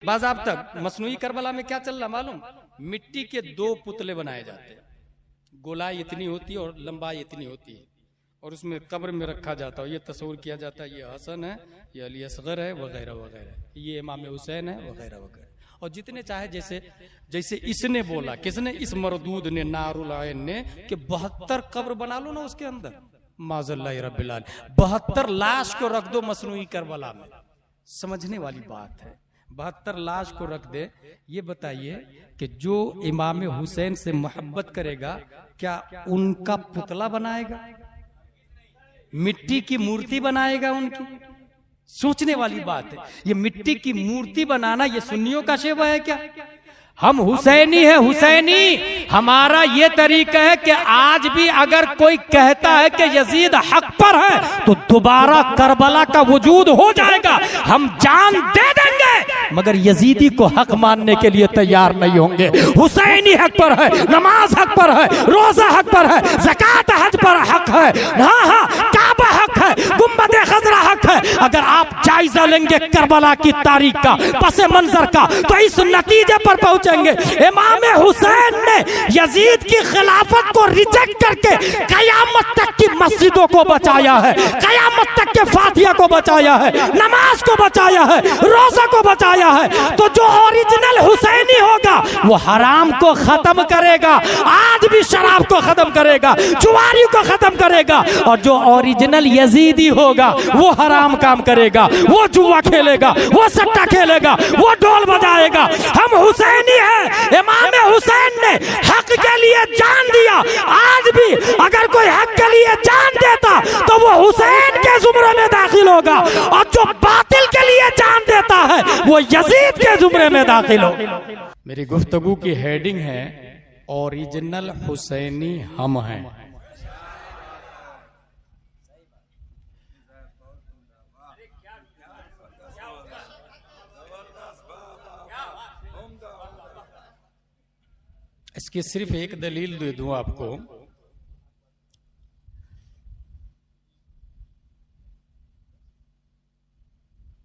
बाज़ाब्ता मसनूई Karbala में क्या चल रहा मालूम? मिट्टी के 2 पुतले बनाए जाते हैं, गोलाई इतनी होती है और लंबाई इतनी होती है, और उसमें कब्र में रखा जाता है। ये तस्वीर किया जाता है, ये हसन है, ये अली असगर है, वगैरह वगैरह, ये इमाम हुसैन है, वगैरह वगैरह। और जितने चाहे, जैसे इसने बोला, किसने? इस मरदूद ने, नारुल आयन ने, कि 72 कब्र बना लो ना उसके अंदर, माज़ल्लाहि रब्बिल आलमीन, 72 लाश को रख दो मसनूई करबला में। समझने वाली बात है, 72 लाश को रख दे। ये बताइए कि जो इमाम हुसैन से मोहब्बत करेगा, क्या उनका पुतला बनाएगा, मिट्टी की मूर्ति बनाएगा उनकी? सोचने वाली बात है। ये मिट्टी की मूर्ति बनाना ये सुन्नियों का शेवा है क्या? हम हुसैनी है, हुसैनी। हमारा ये तरीका है कि आज भी अगर कोई कहता है कि यजीद हक पर है तो दोबारा करबला का वजूद हो जाएगा, हम जान दे देंगे, मगर यजीदी को हक मानने के लिए तैयार नहीं होंगे। हुसैनी हक पर है, नमाज हक पर है, रोजा हक पर है, ज़कात हज पर हक है, हाँ, काबा हक है, गुम्बद खजरा हक है। अगर आप जायजा लेंगे करबला की तारीख का, पस मंजर का, तो इस नतीजे पर पहुंचेंगे। इमाम हुसैन ने यजीद की खिलाफत को रिजेक्ट करके कयामत तक की मस्जिदों को बचाया है, कयामत तक के फातिहा को बचाया है, नमाज को बचाया है, रोजा को बचाया है। तो जो ओरिजिनल हुसैनी होगा वो हराम को खत्म करेगा, आज भी शराब को खत्म करेगा, जुआरी को खत्म करेगा। और जो ओरिजिनल यजीदी होगा वो हराम काम करेगा, वो जुआ खेलेगा, वो सट्टा खेलेगा, वो ढोल बजाएगा। हम हुसैनी है, इमाम हुसैन ने हक के लिए जान दिया। आज भी अगर कोई हक के लिए जान देता तो वो हुसैन के जुमरे में दाखिल होगा, और जो बातिल के लिए जान देता है वो यजीद के जुमरे में दाखिल होगा। मेरी गुफ्तगू की हेडिंग है, ओरिजिनल हुसैनी हम हैं। इसकी सिर्फ एक दलील दे दूं आपको।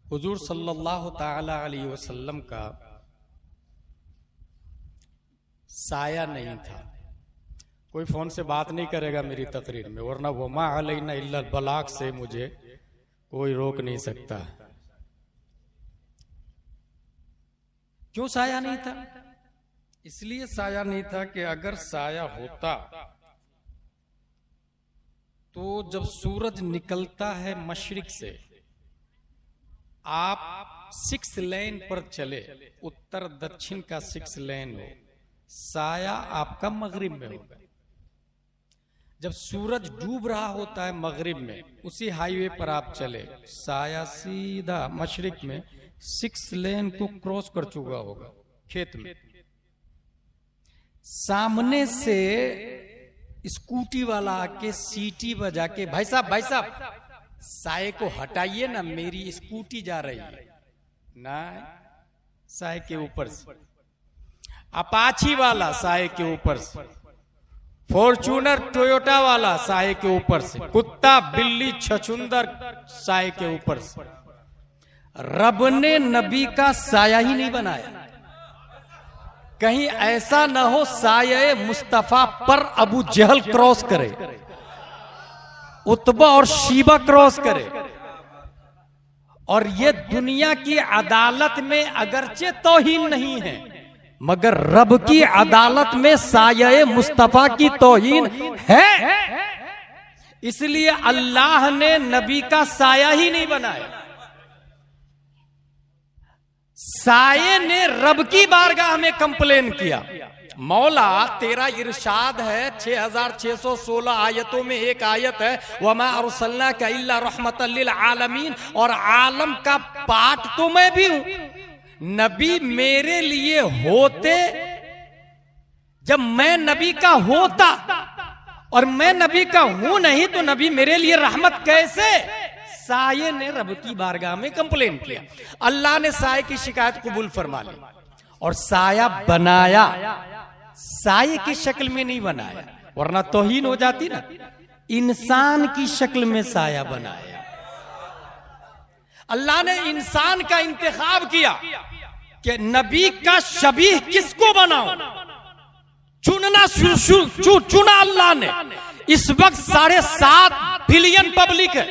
हुजूर सल्लल्लाहु ताला अलैहि वसल्लम का साया नहीं था। कोई फोन से बात नहीं करेगा मेरी तकरीर में, वरना वमा अलैना इल्लल बलाग से मुझे कोई रोक नहीं सकता। क्यों साया नहीं था? इसलिए साया नहीं था कि अगर साया होता तो जब सूरज निकलता है मशरिक से, आप 6 लेन पर चले, उत्तर दक्षिण का 6 लेन हो, साया आपका मगरिब में होगा। जब सूरज डूब रहा होता है मगरिब में, उसी हाईवे पर आप चले, साया सीधा मशरिक में 6 लेन को क्रॉस कर चुका होगा खेत में। सामने से स्कूटी वाला आके सीटी बजा के, भाई साहब साये को हटाइए ना, मेरी स्कूटी जा रही है ना। साये के ऊपर से अपाची वाला साये के ऊपर से, फॉर्च्यूनर टोयोटा वाला साये के ऊपर से, कुत्ता बिल्ली छछुंदर साये के ऊपर से। रब ने नबी का साया ही नहीं बनाया। कहीं ऐसा ना हो साये मुस्तफा पर अबू जहल क्रॉस करे, उतबा और शीबा क्रॉस करे। और ये दुनिया की अदालत में अगरचे तौहीन नहीं है, मगर रब की अदालत में साये मुस्तफा की तौहीन है। इसलिए अल्लाह ने नबी का साया ही नहीं बनाया। साये ने रब की बारगाह में कंप्लेन किया, मौला तेरा इरशाद है 6616 आयतों में एक आयत है, वमा अरसलनाका इल्ला रहमतल लिल आलमीन, और आलम का पाठ तो मैं भी हूं। नबी मेरे लिए होते, जब मैं नबी का होता और मैं नबी का हूं नहीं, तो नबी मेरे लिए रहमत कैसे? साये ने रब की बारगाह में कंप्लेन किया। अल्लाह ने साये की शिकायत कबूल फरमा ली और साया बनाया। साये की शक्ल में नहीं बनाया, वरना तौहीन हो जाती ना। इंसान की शक्ल में साया बनाया। अल्लाह ने इंसान का इंतखाब किया कि नबी का शबीह किसको बनाओ, चुना अल्लाह ने। इस वक्त 7.5 बिलियन पब्लिक है।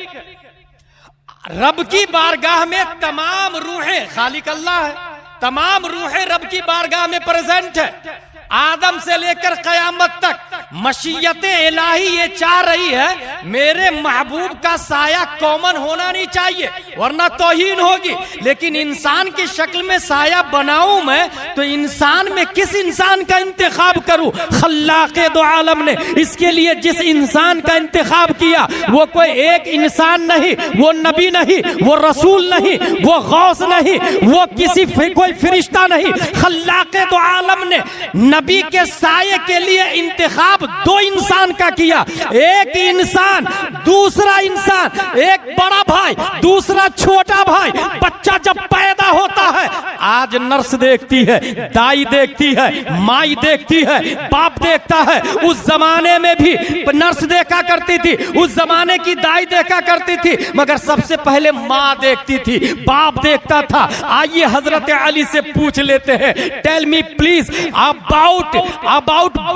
रब की बारगाह में तमाम रूहें, खालिक अल्लाह है, तमाम रूहें रब की बारगाह में प्रेजेंट है। आदम से लेकर कयामत तक मशीयत इलाही ये चाह रही है मेरे महबूब का साया कॉमन होना नहीं चाहिए वरना तौहीन होगी। लेकिन इंसान की शक्ल में साया बनाऊं मैं तो इंसान में किस इंसान का इंतखाब करूं? खल्लाक़े दो आलम ने इसके लिए जिस इंसान का इंतखाब किया वो कोई एक इंसान नहीं, वो नबी नहीं, वो रसूल नहीं, वो गौस नहीं, वो किसी कोई फरिश्ता नहीं। खल्लाक़े दो आलम ने नबी के साये के लिए इंतखाब 2 इंसान का किया। एक इंसान, दूसरा इंसान, एक बड़ा भाई, दूसरा छोटा भाई। बच्चा जब पैदा होता है आज नर्स देखती है, दाई देखती है, माई देखती है, बाप देखता है। उस जमाने में भी नर्स देखा करती थी, उस जमाने की दाई देखा करती थी, मगर सबसे पहले माँ देखती थी, बाप देखता था। आइए हजरत अली से पूछ लेते हैं, tell me please about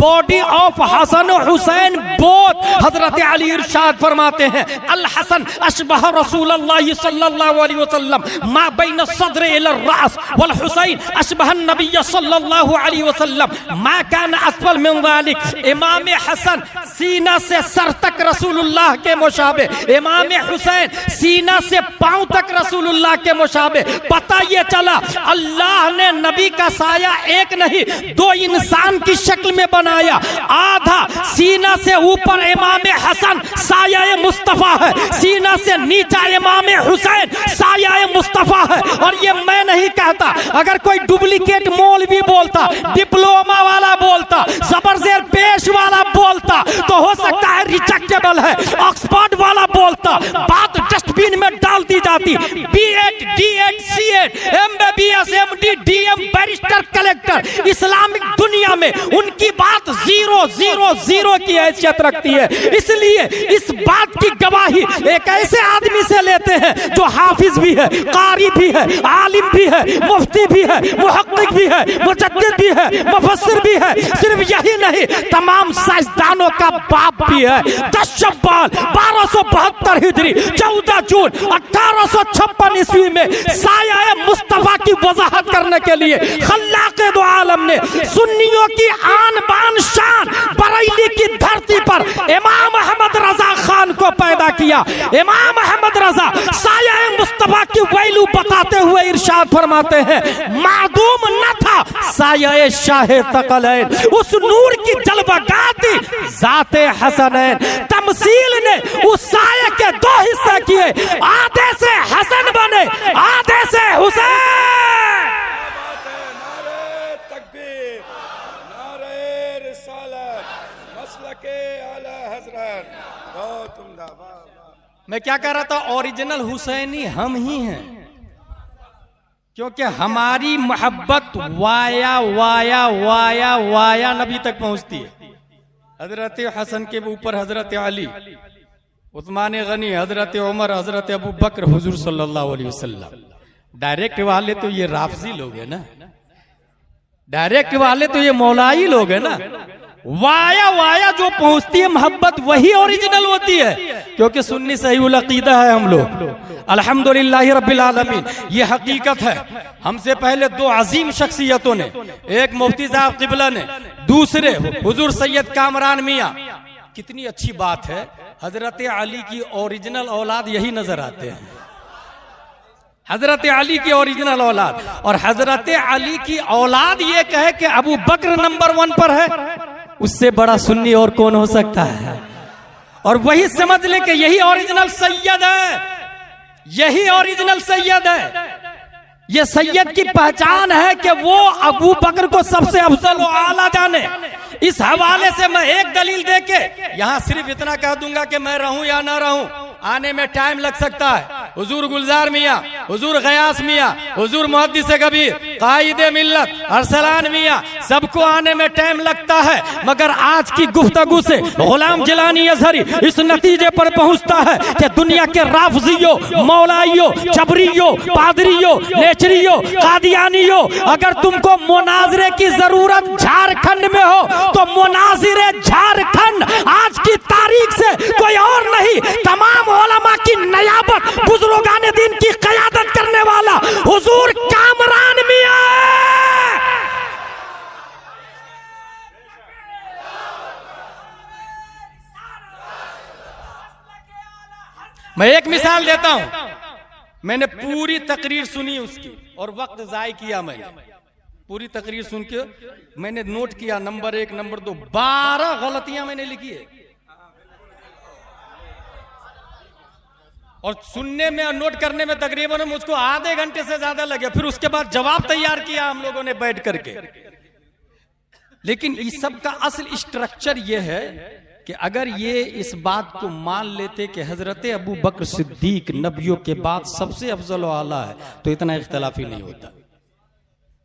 body of Hasan Hussain both. हजरत अली इरशाद फरमाते हैं अल हसन अशबह रसूलुल्लाह सल्लल्लाहु अलैहि वसल्लम मा बैन सद्र इला रास वल हुसैन अशबह नबी सल्लल्लाहु अलैहि वसल्लम मा कान असफल मिन ज़ालिक। इमाम हसन सीना से सर तक रसूलुल्लाह के मुशाबे, इमाम हुसैन सीना से पांव तक रसूलुल्लाह के मुशाबे। पता ये चला अल्लाह ने नबी का साया एक नहीं 2 इंसान की शक्ल में बनाया। आधा सीना से ऊपर इमाम हसन साया मुस्तफा है, सीना से नीचा इमाम हुसैन साया मुस्तफा है। और ये मैं नहीं कहता, अगर कोई डुप्लीकेट मौलवी बोलता, डिप्लोमा वाला बोलता, जबरजेर पेश वाला बोलता तो हो सकता है रिजेक्टेबल है। ऑक्सफोर्ड वाला बोलता, बात डस्टबिन में डाल दी जाती। B.Ed, D.Ed, C.Ed, MBBS, MD, DM, barrister, collector, Islamic दुनिया में उनकी बात 000 की हैसियत रखती है। इसलिए इस बात की गवाही एक ऐसे आदमी से लेते हैं जो हाफिज भी है, कारी भी है, आलिम भी है, मुफ्ती भी है, मुहक्किक भी है, मुजद्दिद भी है, मुफस्सिर भी है। सिर्फ यही नहीं, तमाम साइंसदानों का बाप भी है। 10 शव्वाल 1272 हिजरी 14 जून 1856 ईस्वी में साया मुस्तफा की वजाहत करने के लिए खल्लाक़े दो आलम ने सुन्नियों की आन बान शान बरेली की धरती पर इमाम अहमद रजा खान को पैदा किया। इमाम अहमद रजा साया मुस्तफा की वैल्यू बताते हुए इरशाद फरमाते हैं मादूम न था साया शाहे तकलैन, उस नूर की जलवगाती जाते हसनैन। तमसील ने उस साये के 2 हिस्से किए, आधे से हसन बने, आधे से हुसैन। मैं क्या कह रहा था, ओरिजिनल हुसैनी हम ही हैं, क्योंकि हमारी मोहब्बत वाया वाया वाया वाया नबी तक पहुंचती है। हजरत हसन के ऊपर हजरत अली, उस्मान गनी, हजरत उमर, हजरत अबू बकर, हुजूर सल्लल्लाहु अलैहि वसल्लम। डायरेक्ट वाले तो ये राफजी लोग हैं ना, डायरेक्ट वाले तो ये मौलाई लोग हैं ना। वाया वाया जो पहुंचती है मोहब्बत वही ओरिजिनल होती है, क्योंकि सुन्नी सही उल अकीदा है हम लोग। अल्हम्दुलिल्लाह रब्बिल आलमीन, ये हकीकत है। हमसे पहले 2 अजीम शख्सियतों ने, एक मुफ्ती साहब किबला ने, दूसरे हुजूर सैयद कामरान मियां। कितनी अच्छी बात है, हजरत अली की ओरिजिनल औलाद यही नजर आते हैं। हजरत अली की ओरिजिनल औलाद, और हजरत अली की औलाद ये कहे कि अबू बकर नंबर 1 पर है, उससे बड़ा सुन्नी और कौन हो सकता है। और वही समझ ले कि यही ओरिजिनल सैयद है, यही ओरिजिनल सैयद है। ये सैयद की पहचान है कि वो अबू बकर को सबसे अफजल और आला जाने। इस हवाले से मैं एक दलील देके यहाँ सिर्फ इतना कह दूंगा कि मैं रहूं या ना रहूं, आने में टाइम लग सकता है। हुजूर गुलजार मियां हुजूर गयास मियाँ, हुजूर मुहद्दिस कबीर, कायदे मिल्लत अरसलान मियाँ, सबको आने में टाइम लगता है, मगर आज की गुफ्तगू से गुलाम जिलानी अजहरी इस नतीजे पर पहुंचता है कि दुनिया के राफजियों, मौलाइयों, जबरियों, पादरियों, नेचरियों, कादियानियों, अगर तुमको मुनाजरे की जरूरत झारखंड में हो तो मुनाजिरे झारखंड आज की तारीख से कोई और नहीं, तमाम उलमा की नियाबत, बुजुर्गाने दीन की क़यादत करने वाला हुजूर कामरान मियां। मैं एक मिसाल देता हूं, मैंने पूरी तकरीर सुनी उसकी और वक्त जाय किया। मैंने पूरी तकरीर सुन के मैंने नोट किया, नंबर 1, नंबर 2, 12 गलतियां मैंने लिखी है। और सुनने में और नोट करने में तकरीबन मुझको आधे घंटे से ज्यादा लगे। फिर उसके बाद जवाब तैयार किया हम लोगों ने बैठ करके। लेकिन इस सब का असल स्ट्रक्चर यह है कि अगर ये इस बात को मान लेते कि हजरत अबू बकर सिद्दीक नबियों के बाद सबसे अफजल व आला है तो इतना इख्तलाफ ही नहीं होता।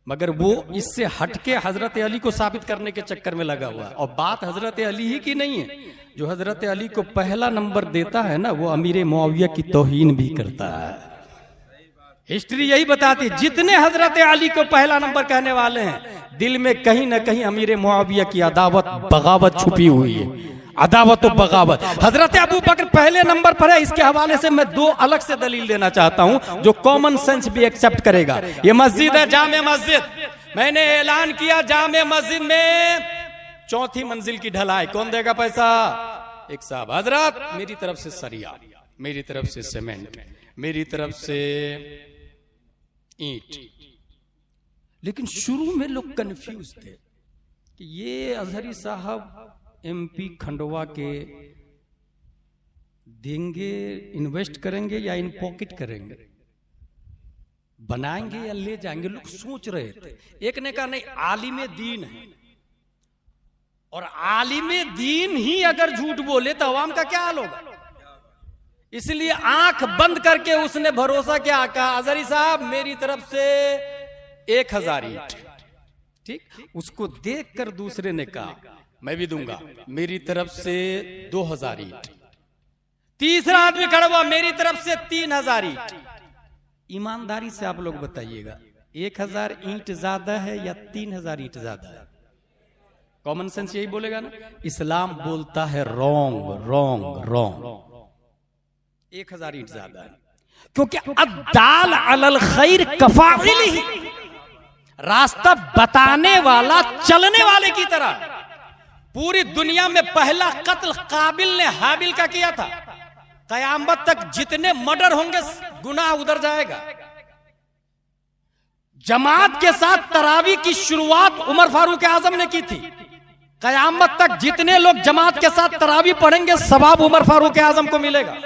मगर वो इससे हटके हजरत अली को साबित करने के चक्कर में लगा हुआ है। और बात हजरत अली ही की नहीं है, जो हजरत अली को पहला नंबर देता है ना, वो अमीर मुआविया की तौहीन भी करता है। हिस्ट्री यही बताती, जितने हजरत अली को पहला नंबर कहने वाले हैं दिल में कहीं ना कहीं अमीर मुआविया की अदावत बगावत छुपी हुई है। अदावत और बगावत। हजरत अबू बकर पहले नंबर पर है। इसके हवाले से मैं 2 अलग से दलील देना चाहता हूं जो कॉमन सेंस भी एक्सेप्ट करेगा। ये मस्जिद है, जामे मस्जिद। मैंने ऐलान किया जामे मस्जिद में 4थी मंजिल की ढलाई। कौन देगा पैसा? एक साहब, हजरत मेरी तरफ से सरिया, मेरी तरफ से सीमेंट, मेरी तरफ से ईंट। लेकिन शुरू में लोग कंफ्यूज थे कि ये अजहरी साहब MP खंडवा के देंगे, इन्वेस्ट करेंगे या इन पॉकेट करेंगे, बनाएंगे या ले जाएंगे। लोग सोच रहे थे। एक ने कहा नहीं, आलिमे दीन है, और आलिमे दीन ही अगर झूठ बोले तो अवाम का क्या हाल होगा। इसलिए आंख बंद करके उसने भरोसा क्या कहा, अजहरी साहब मेरी तरफ से 1000 ईंट। ठीक, उसको देखकर दूसरे ने कहा मैं भी दूंगा, मेरी तरफ से 2000 ईंट। तीसरा आदमी खड़ा हुआ, मेरी तरफ से 3000 ईंट। ईमानदारी से आप लोग बताइएगा, 1000 ईंट ज्यादा है या 3000 ईंट ज्यादा है? कॉमन सेंस यही बोलेगा ना। इस्लाम बोलता है रॉन्ग रॉन्ग रॉन्ग, 1000 ईंट ज्यादा है। क्योंकि अद्दाल अलल खैर कफाइलिही, रास्ता बताने वाला चलने वाले की तरह। पूरी दुनिया में पहला कत्ल काबिल ने हाबिल का किया था। कयामत तक जितने मर्डर होंगे गुनाह उधर जाएगा। जमात के साथ तरावी की शुरुआत उमर फारूक आजम ने की थी। कयामत तक जितने लोग जमात के साथ तरावी पढ़ेंगे सवाब उमर फारूक आजम को मिलेगा।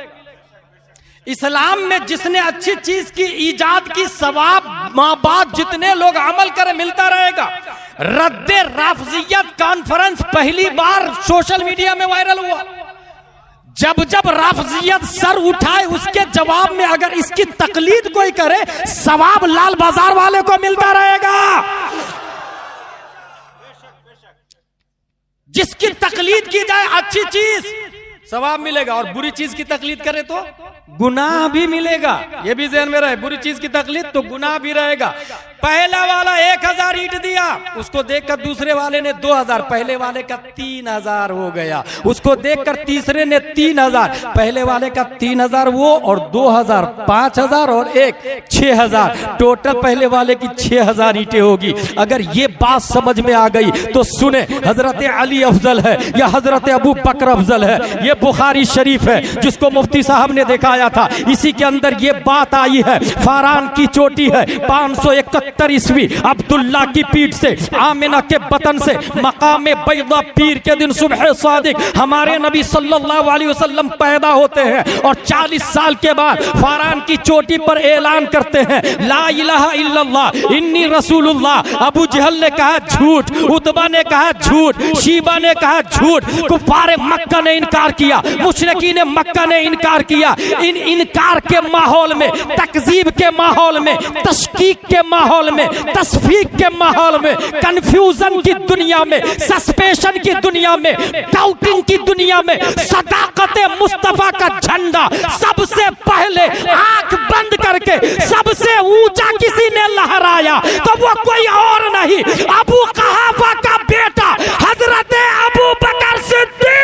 इस्लाम में जिसने अच्छी चीज की ईजाद की सवाब माँ बाप जितने लोग अमल करें मिलता रहेगा। रद्दे राफजियत कॉन्फ्रेंस पहली बार सोशल मीडिया में वायरल हुआ। जब जब राफजियत सर उठाए उसके जवाब में अगर इसकी तकलीद कोई करे सवाब लाल बाजार वाले को मिलता रहेगा। जिसकी तकलीद की जाए अच्छी चीज सवाब मिलेगा, और बुरी चीज की तकलीद करे तो गुनाह भी मिलेगा। ये भी ज़हन में रहे, बुरी चीज की तकलीद तो गुनाह भी रहेगा। पहला वाला 1000 ईंट दिया, उसको देखकर दूसरे वाले ने 2000, पहले वाले का 3000 हो गया। उसको देखकर तीसरे ने 3000, पहले वाले का 3000 वो और 2000, 5000 और 6000, टोटल पहले वाले की 6000 ईंटें होगी। अगर ये बात समझ में आ गई तो सुने, हजरत अली अफजल है या हजरत अबू बकर अफजल है। ये बुखारी शरीफ है जिसको मुफ्ती साहब ने दिखाया था, इसी के अंदर ये बात आई है। फारान की चोटी है, 531 71 ईस्वी अब्दुल्ला की पीठ से, आमिना के बतन से, मकाम बैदा पीर के दिन सुबह सादिक हमारे नबी सल्लल्लाहु अलैहि वसल्लम पैदा होते हैं और 40 साल के बाद फारान की चोटी पर ऐलान करते हैं ला इलाहा इल्लल्लाह इन्नी रसूलुल्लाह। अबू जहल ने कहा झूठ, उतबा ने कहा झूठ, शीबा ने कहा झूठ, कुफारे मक्का ने इनकार किया, मुशरिकीन मक्का ने इनकार किया। इन इनकार के माहौल में, तकजीब के माहौल में, तशकीक के माहौल में, तस्फीक के माहौल में, कंफ्यूजन की दुनिया में, सस्पेंशन की दुनिया में, डाउटिंग की दुनिया में सदाकत मुस्तफा का झंडा सबसे पहले आंख बंद करके सबसे ऊंचा किसी ने लहराया तो वो कोई और नहीं, अबू कहाफा का बेटा हजरत अबू बकर सिद्दीक।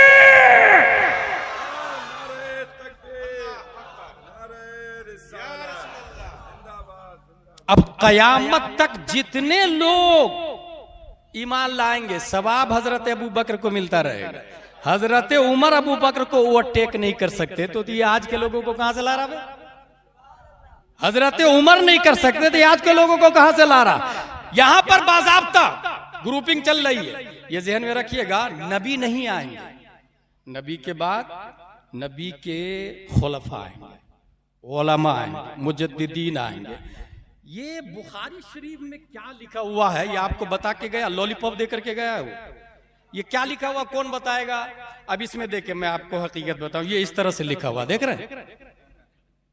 अब कयामत तक जितने लोग ईमान लाएंगे सवाब हजरत अबू बकर को मिलता रहेगा। हजरत उमर अबू बकर को ओवरटेक नहीं कर सकते तो ये आज के लोगों को कहां से ला रहा है? हजरत उमर नहीं कर सकते थे, आज के लोगों को कहां से ला रहा? यहां पर बाज़ाब्ता ग्रुपिंग चल रही है, ये ज़हन में रखिएगा। नबी नहीं आएंगे, नबी के बाद नबी के खुलफा आएंगे, उलमा आएंगे, मुजद्दिदीन आएंगे। ये बुखारी शरीफ में क्या लिखा हुआ है ये आपको बता के गया, लॉलीपॉप दे करके गया है वो। ये क्या लिखा हुआ कौन बताएगा? अब इसमें देखे मैं आपको हकीकत बताऊं, ये इस तरह से लिखा हुआ देख रहे हैं,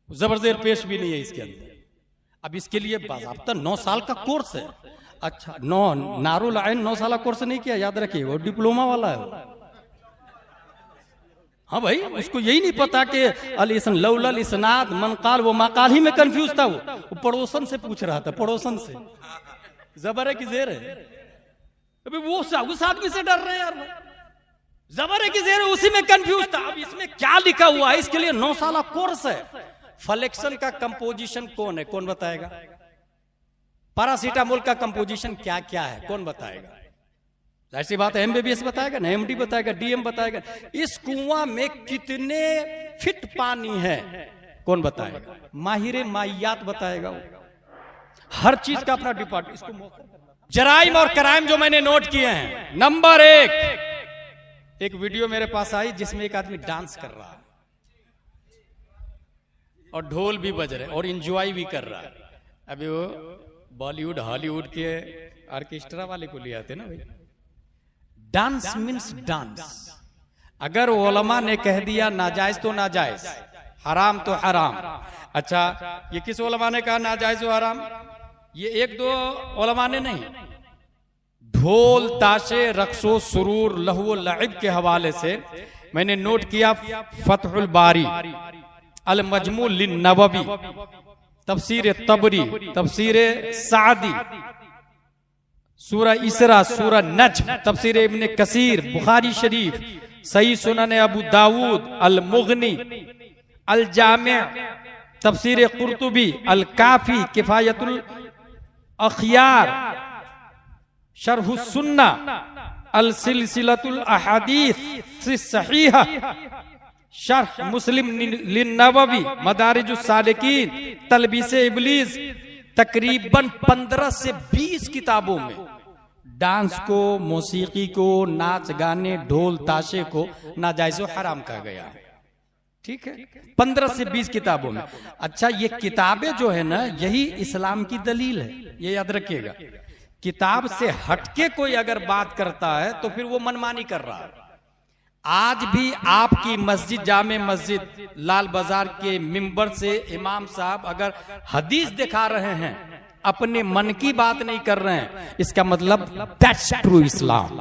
जबरजेर पेश भी नहीं है इसके अंदर। अब इसके लिए बाज़ाब्ता 9 साल का कोर्स है। अच्छा, नारुल आइन 9 साल कोर्स नहीं किया, याद रखिए, वो डिप्लोमा वाला है। हाँ भाई, उसको यही नहीं पता कि अल-इस्न लौलल इस्नाद मनकाल, वो माकाल ही में कंफ्यूज था। वो पड़ोसन से पूछ रहा था, पड़ोसन से जबर है कि जेर है? अभी वो उस आदमी से डर रहे हैं यार, जबर है कि जेर है, उसी में कंफ्यूज था। अब इसमें क्या लिखा हुआ है इसके लिए 9 साल कोर्स है। फ्लेक्शन का कंपोजिशन कौन है, कौन बताएगा? पैरासीटामोल का कंपोजिशन क्या क्या है, कौन बताएगा? ऐसी बात है, एमबीबीएस बताएगा ना, एमडी बताएगा, डीएम बताएगा। इस कुआं में कितने फिट पानी है कौन बताएगा? माहिर माइयात बताएगा। वो हर चीज का अपना डिपार्टमेंट। इसको जराइम और क्राइम जो मैंने नोट किए हैं, नंबर 1, एक वीडियो मेरे पास आई जिसमें एक आदमी डांस कर रहा है और ढोल भी बज रहे और एंजॉय भी कर रहा है। अभी वो बॉलीवुड हॉलीवुड के ऑर्केस्ट्रा वाले को ले आते ना भाई। Dance means dance. अगर उलमा ने कह दिया नाजायज तो नाजायज, हराम तो हराम। अच्छा, ये किस उलमा ने कहा नाजायज और हराम? ये 1-2 उलमा ने नहीं, ढोल ताशे रक्सो सुरूर लहू लइब के हवाले से मैंने नोट किया। फतहुल बारी, अल मजमू लिन नववी, तफसीर तबरी, तफसीर सादी, सूरह इसरा, सूरह नज्म, तफसीर इब्न कसीर, बुखारी शरीफ, सही सुनन अबू दाऊद, अल मुगनी, अल जामे, तफसीर कुर्तुबी, अल काफी, किफायतुल अखियार, शरह सुन्ना, अल सिलसिलतुल अहादीस सहीहा, शरह मुस्लिम लिन्नववी, मदारिजुस सालिकीन, तलबीस इब्लीस। तकरीबन 15 से 20 किताबों में डांस को, मौसीकी को, नाच गाने, ढोल ताशे को नाजायज़ हराम कहा गया है। ठीक है, 15 से 20 किताबों में। अच्छा, ये किताबें जो है ना, यही इस्लाम की दलील है, ये याद रखिएगा। किताब से हटके कोई अगर बात करता है तो फिर वो मनमानी कर रहा है। आज भी आपकी मस्जिद, जामे मस्जिद लाल बाजार के मिंबर से इमाम साहब अगर हदीस दिखा रहे हैं, अपने मन की बात नहीं कर रहे हैं, इसका मतलब दैट्स ट्रू इस्लाम।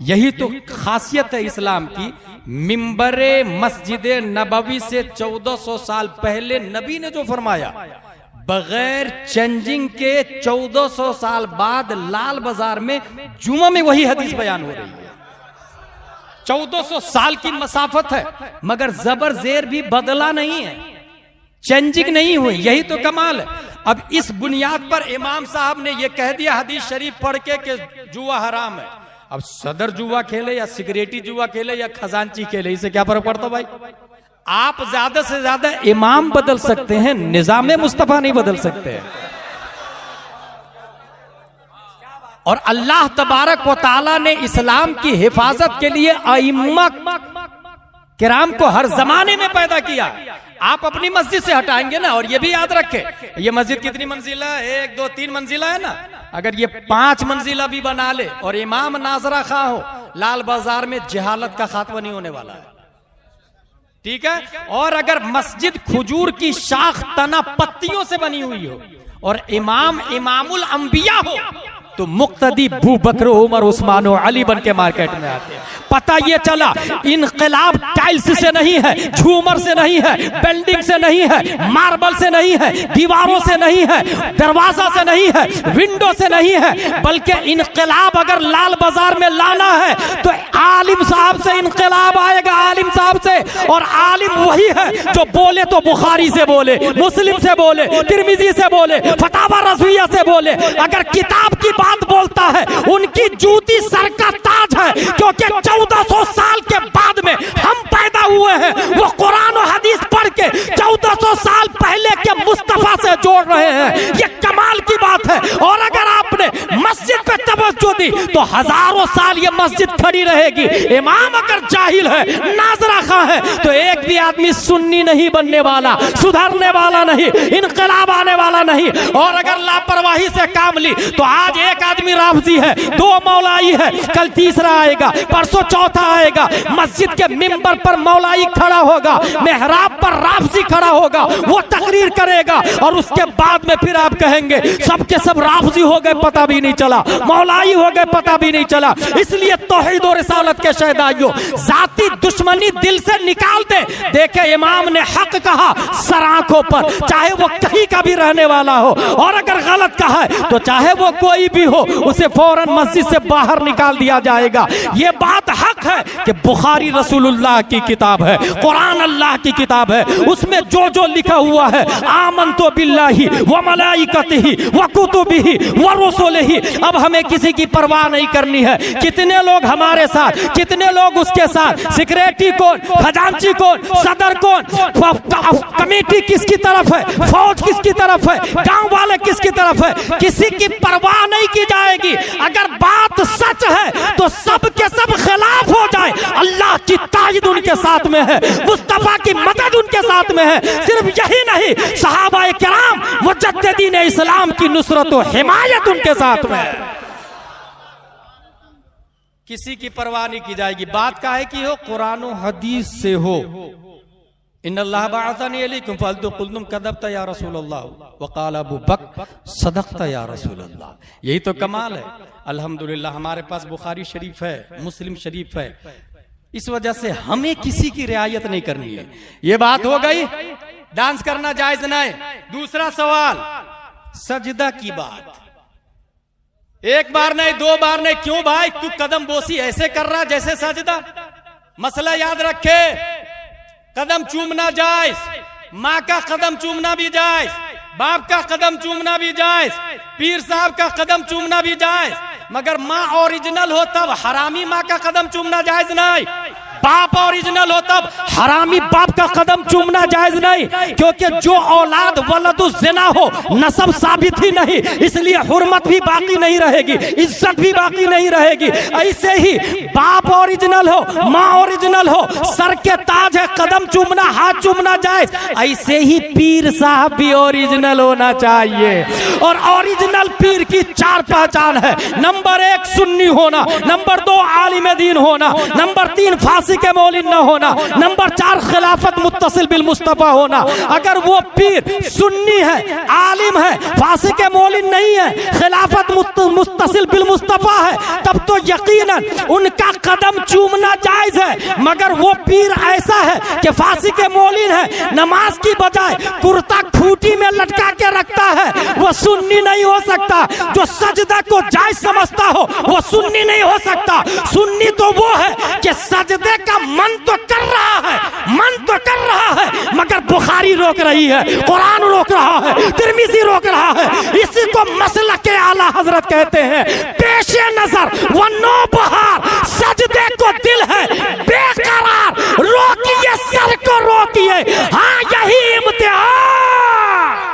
यही तो खासियत है इस्लाम की। मिंबरे मस्जिद नबवी से 1400 साल पहले नबी ने जो फरमाया, बगैर चेंजिंग के 1400 साल बाद लाल बाजार में जुमा में वही हदीस बयान हो रही है। 1400 साल की मसाफत है, मगर जबर जेर भी बदला नहीं है, चेंजिंग नहीं हुई। यही तो कमाल है। अब इस बुनियाद पर इमाम साहब ने यह कह दिया हदीस शरीफ पढ़ के कि जुआ हराम है। अब सदर जुआ खेले या सिगरेटी जुआ खेले या खजांची खेले, इससे क्या फर्क पड़ता भाई? आप ज्यादा से ज्यादा इमाम बदल सकते हैं, निजामे मुस्तफा नहीं बदल सकते हैं। और अल्लाह तबारक व तआला ने इस्लाम की हिफाजत के लिए आइम्मा किराम को हर जमाने में पैदा किया। आप अपनी मस्जिद से हटाएंगे ना, और ये भी याद रखें, ये मस्जिद कितनी मंजिला है? 1 2 3 मंजिला है ना। अगर ये 5 मंजिला भी बना ले और इमाम नाजरा खां हो, लाल बाजार में जहालत का खात्मा नहीं होने वाला है, ठीक है। और अगर मस्जिद खजूर की शाख तना पत्तियों से बनी हुई हो और इमाम इमामुल अंबिया हो, तो मुक्तदी अबू बकर उमर उस्मान और अली बन के मार्केट में आते हैं। पता ये चला इनकलाब टाइल्स से नहीं है, झूमर से नहीं है, बिल्डिंग से नहीं है, मार्बल से नहीं है, दीवारों से नहीं है, दरवाजा से नहीं है, विंडो से नहीं है, बल्कि इनकलाब अगर लाल बाजार में लाना है तो आलिम साहब से इनकलाब आएगा, आलिम साहब से। और आलिम वही है जो बोले तो बुखारी से बोले, मुस्लिम से बोले, तिरमिजी से बोले, फतावा रज़विया से बोले। अगर किताब की बात बोलता है, उनकी जूती सर का ताज है, क्योंकि 1400 साल के बाद में हम पैदा हुए हैं। वो कुरान और हदीस पढ़ के 1400 साल पहले के मुस्तफा से जोड़ रहे हैं। ये कमाल की बात है। और अगर आपने मस्जिद पे तवज्जो दी तो हजारों साल ये मस्जिद खड़ी रहेगी। इमाम अगर जाहिल है, नाजरा खां है, तो एक भी आदमी सुन्नी नहीं बनने वाला, सुधरने वाला नहीं, इनकलाब आने वाला नहीं। और अगर लापरवाही से काम ली तो आज एक आदमी राफजी है, 2 मौलाई है, कल तीसरा आएगा, परसों चौथा आएगा। मस्जिद के मिंबर पर मौलाई खड़ा होगा, मेहराब पर राफजी खड़ा होगा, वो तकरीर करेगा और उसके बाद में फिर आप कहेंगे सबके सब राफजी हो गए, पता भी नहीं चला, मौलाई हो गए, पता भी नहीं चला। इसलिए तौहीद और रिसालत के शहदाइयों, जाती दुश्मनी दिल से निकाल दे। देखे इमाम ने हक कहा सर आंखों पर, चाहे वो कहीं का भी रहने वाला हो, और अगर गलत कहा है तो चाहे वो कोई भी हो, उसे फौरन मस्जिद से बाहर निकाल दिया जाएगा। ये बात हक है कि बुखारी रसूलुल्लाह की किताब है, कुरान अल्लाह की किताब है, उसमें जो जो लिखा हुआ है, आमनतु बिल्लाहि व मलाइकतिहि व कुतुबिहि व रुसुलिहि। अब हमें किसी की परवाह नहीं करनी है। कितने लोग हमारे साथ, कितने लोग उसके साथ, सिक्योरिटी कौन, खजांची कौन, सदर कौन, कमेटी किसकी तरफ है, फौज किसकी तरफ है, गांव वाले किसकी तरफ है, किसी की परवाह नहीं की जाएगी। अगर बात सच है तो सब के सब खिलाफ हो जाए, अल्लाह की ताईद उनके साथ में है, मुस्तफा की मदद उनके साथ में है। सिर्फ यही नहीं, सहाबाए किराम मुजद्दिदीन इस्लाम की नुसरत और हिमायत उनके साथ में है। किसी की परवाह नहीं की जाएगी। बात का है कि हो कुरान और हदीस से हो। इन्नल्लाह बअसनी अलैकुम फकुल्तुम कज़बता या रसूलल्लाह वक़ाल अबू बकर सदक़ता या रसूलल्लाह। यही तो कमाल है। अल्हम्दुलिल्लाह हमारे पास बुखारी शरीफ है, मुस्लिम शरीफ है। इस वजह से हमें किसी की रियायत नहीं करनी है। ये बात हो गई। डांस करना जायज नहीं। दूसरा सवाल, सजदा की बात। एक बार नहीं, 2 बार नहीं, क्यों भाई तू कदम बोसी ऐसे कर रहा जैसे सजदा? मसला याद रखे, कदम चूमना जायज, माँ का कदम चूमना भी जायज, बाप का कदम चूमना भी जायज, पीर साहब का कदम चूमना भी जायज, मगर माँ ओरिजिनल हो तब हरामी माँ का कदम चूमना जायज नहीं। बाप ओरिजिनल हो तब हरामी बाप का कदम चूमना जायज नहीं, क्योंकि जो औलाद वलदुज़ ज़िना हो नसब साबित ही नहीं, इसलिए हुर्मत भी बाकी नहीं रहेगी, इज्जत भी बाकी नहीं रहेगी। ऐसे ही बाप ओरिजिनल हो, माँ ओरिजिनल हो, सर के ताज है, कदम चूमना, हाथ चूमना जायज। ऐसे ही पीर साहब भी ओरिजिनल होना चाहिए। और ओरिजिनल पीर की 4 पहचान है। नंबर 1 सुन्नी होना, नंबर 2 आलिम दीन होना, नंबर 3 फासिक के मौलिद न होना, नंबर 4 खिलाफत मुत्तसिल बिल मुस्तफा होना। अगर वो पीर सुन्नी है, आलिम है, फासिक के मौलिद नहीं है, खिलाफत मुत्तसिल बिल मुस्तफा है, तब तो यकीनन उनका कदम चूमना जायज है। मगर वो पीर ऐसा है कि फासिक के मौलिद है, नमाज की बजाय कुर्ता खूंटी में लटका के रखता है, वो सुन्नी नहीं हो सकता। जो सजदा को जायज समझता हो वो सुन्नी नहीं हो सकता। सुन्नी तो वो है कि सजदे का मन तो कर रहा है, मन तो कर रहा है, मगर बुखारी रोक रही है, कुरान रोक रहा है, तिरमिज़ी रोक रहा है। इसी को मसलक के आला हजरत कहते हैं। पेशे नजर व नौबहार सजदे को दिल है बेकरार, रोकिए सर को रोकिए, हाँ यही इम्तिहान।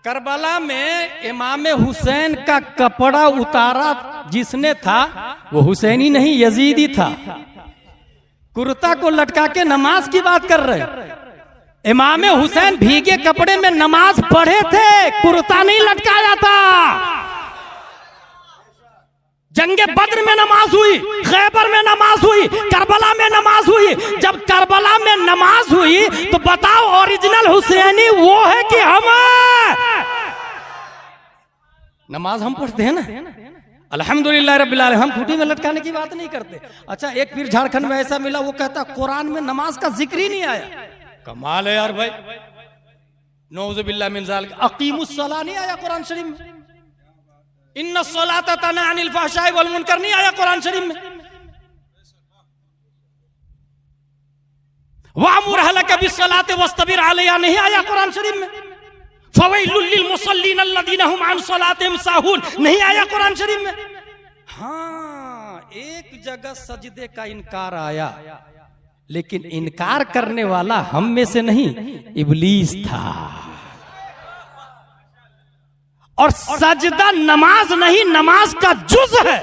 करबला में इमाम हुसैन का कपड़ा उतारा जिसने था वो हुसैनी नहीं यजीदी था। कुर्ता को लटका के नमाज की बात कर रहे। इमाम हुसैन भीगे कपड़े में नमाज पढ़े थे, कुर्ता नहीं लटकाया था। जंगे बद्र में नमाज हुई, खैबर में नमाज हुई, करबला में नमाज हुई। जब करबला में नमाज हुई तो बताओ ओरिजिनल हुसैनी वो है कि हम? नमाज हम पढ़ते हैं ना, अल्हम्दुलिल्लाह रब्बिल आलमीन। हम खूंटी में लटकाने की बात नहीं करते। अच्छा, एक पीर झारखंड में ऐसा मिला, वो कहता कुरान में नमाज का जिक्र ही नहीं आया। कमाल है यार भाई, नौज़ुबिल्लाह मिन ज़ालिक। अकीमुस सलाह नहीं आया कुरान शरीफ में, इन्ना सलाता तन्हा अनिल फहशाई वल मुनकर नहीं आया कुरान शरीफ में, वामुर अहलका बिस्सलाति वस्तबिर अलैहा नहीं आया कुरान शरीफ में, फवैलुल लिल मुसल्लीन अल्लज़ीना हुम अन सलातिहिम साहून नहीं आया कुरान शरीफ में। हाँ, एक जगह सजदे का इनकार आया, लेकिन इनकार करने वाला हम में से नहीं, इब्लीस था। और सजदा नमाज नहीं, नमाज का जुज है।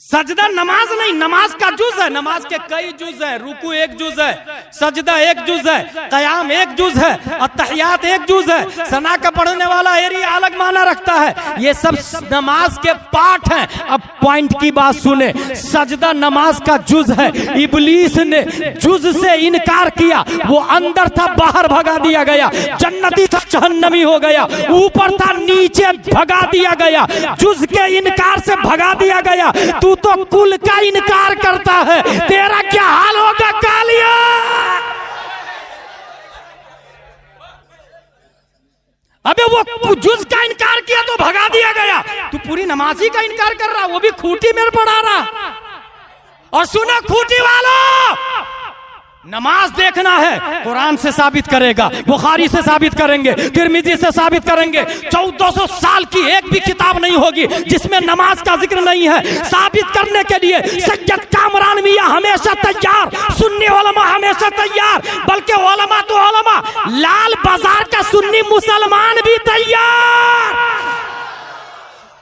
सजदा नमाज नहीं, नमाज का जुज है। नमाज के कई जुज है, रुकू एक जुज है, सजदा एक जुज है, कयाम एक जुज है, अत्तहियात एक जुज है। सना का पढ़ने वाला एरिया अलग माना रखता है। ये सब नमाज के पार्ट हैं। अब पॉइंट की बात सुने, सजदा नमाज का जुज है। इब्लीस ने जुज से इनकार किया, वो अंदर था बाहर भगा दिया गया, जन्नती था जहन्नमी हो गया, ऊपर था नीचे भगा दिया गया, जुज के इनकार से भगा दिया गया। तू तो कुल का इनकार करता है, तेरा क्या हाल होगा कालिया? अबे वो जुज का इनकार किया तो भगा दिया गया, तू पूरी नमाजी का इनकार कर रहा, वो भी खूंटी में पड़ा रहा। और सुनो खूंटी वालों, नमाज देखना है, कुरान से साबित करेगा, बुखारी से साबित करेंगे, तिरमिजी से साबित करेंगे। 1400 साल की एक भी किताब नहीं होगी जिसमें नमाज का जिक्र नहीं है। साबित करने के लिए सैयद कामरान मियां हमेशा तैयार, सुन्नी उलमा हमेशा तैयार, बल्कि उलमा तो उलमा, लाल बाजार का सुन्नी मुसलमान भी तैयार।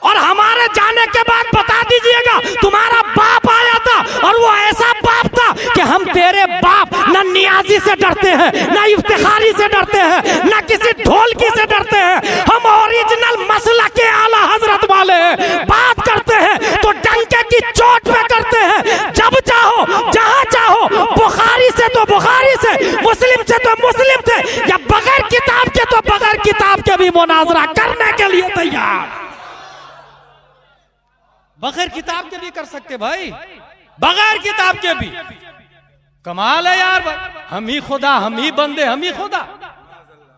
और हमारे जाने के बाद बता दीजिएगा, तुम्हारा बाप आया था और वो ऐसा बाप था कि हम तेरे बाप न नियाजी से डरते हैं, न इफ्तिखारी से डरते हैं, न किसी ढोलकी से डरते हैं। हम ओरिजिनल मसला के आला हजरत वाले हैं। बात करते हैं तो डंके की चोट पे करते हैं, जब चाहो जहां चाहो, बुखारी से तो बुखारी से, मुस्लिम से तो मुस्लिम से, या बगैर किताब के तो बगैर किताब के भी मुनाजरा करने के लिए तैयार। बगैर किताब के भी कर सकते भाई, बगैर किताब के भी। कमाल है यार भाई, हम ही खुदा, हम ही बंदे, हम ही खुदा।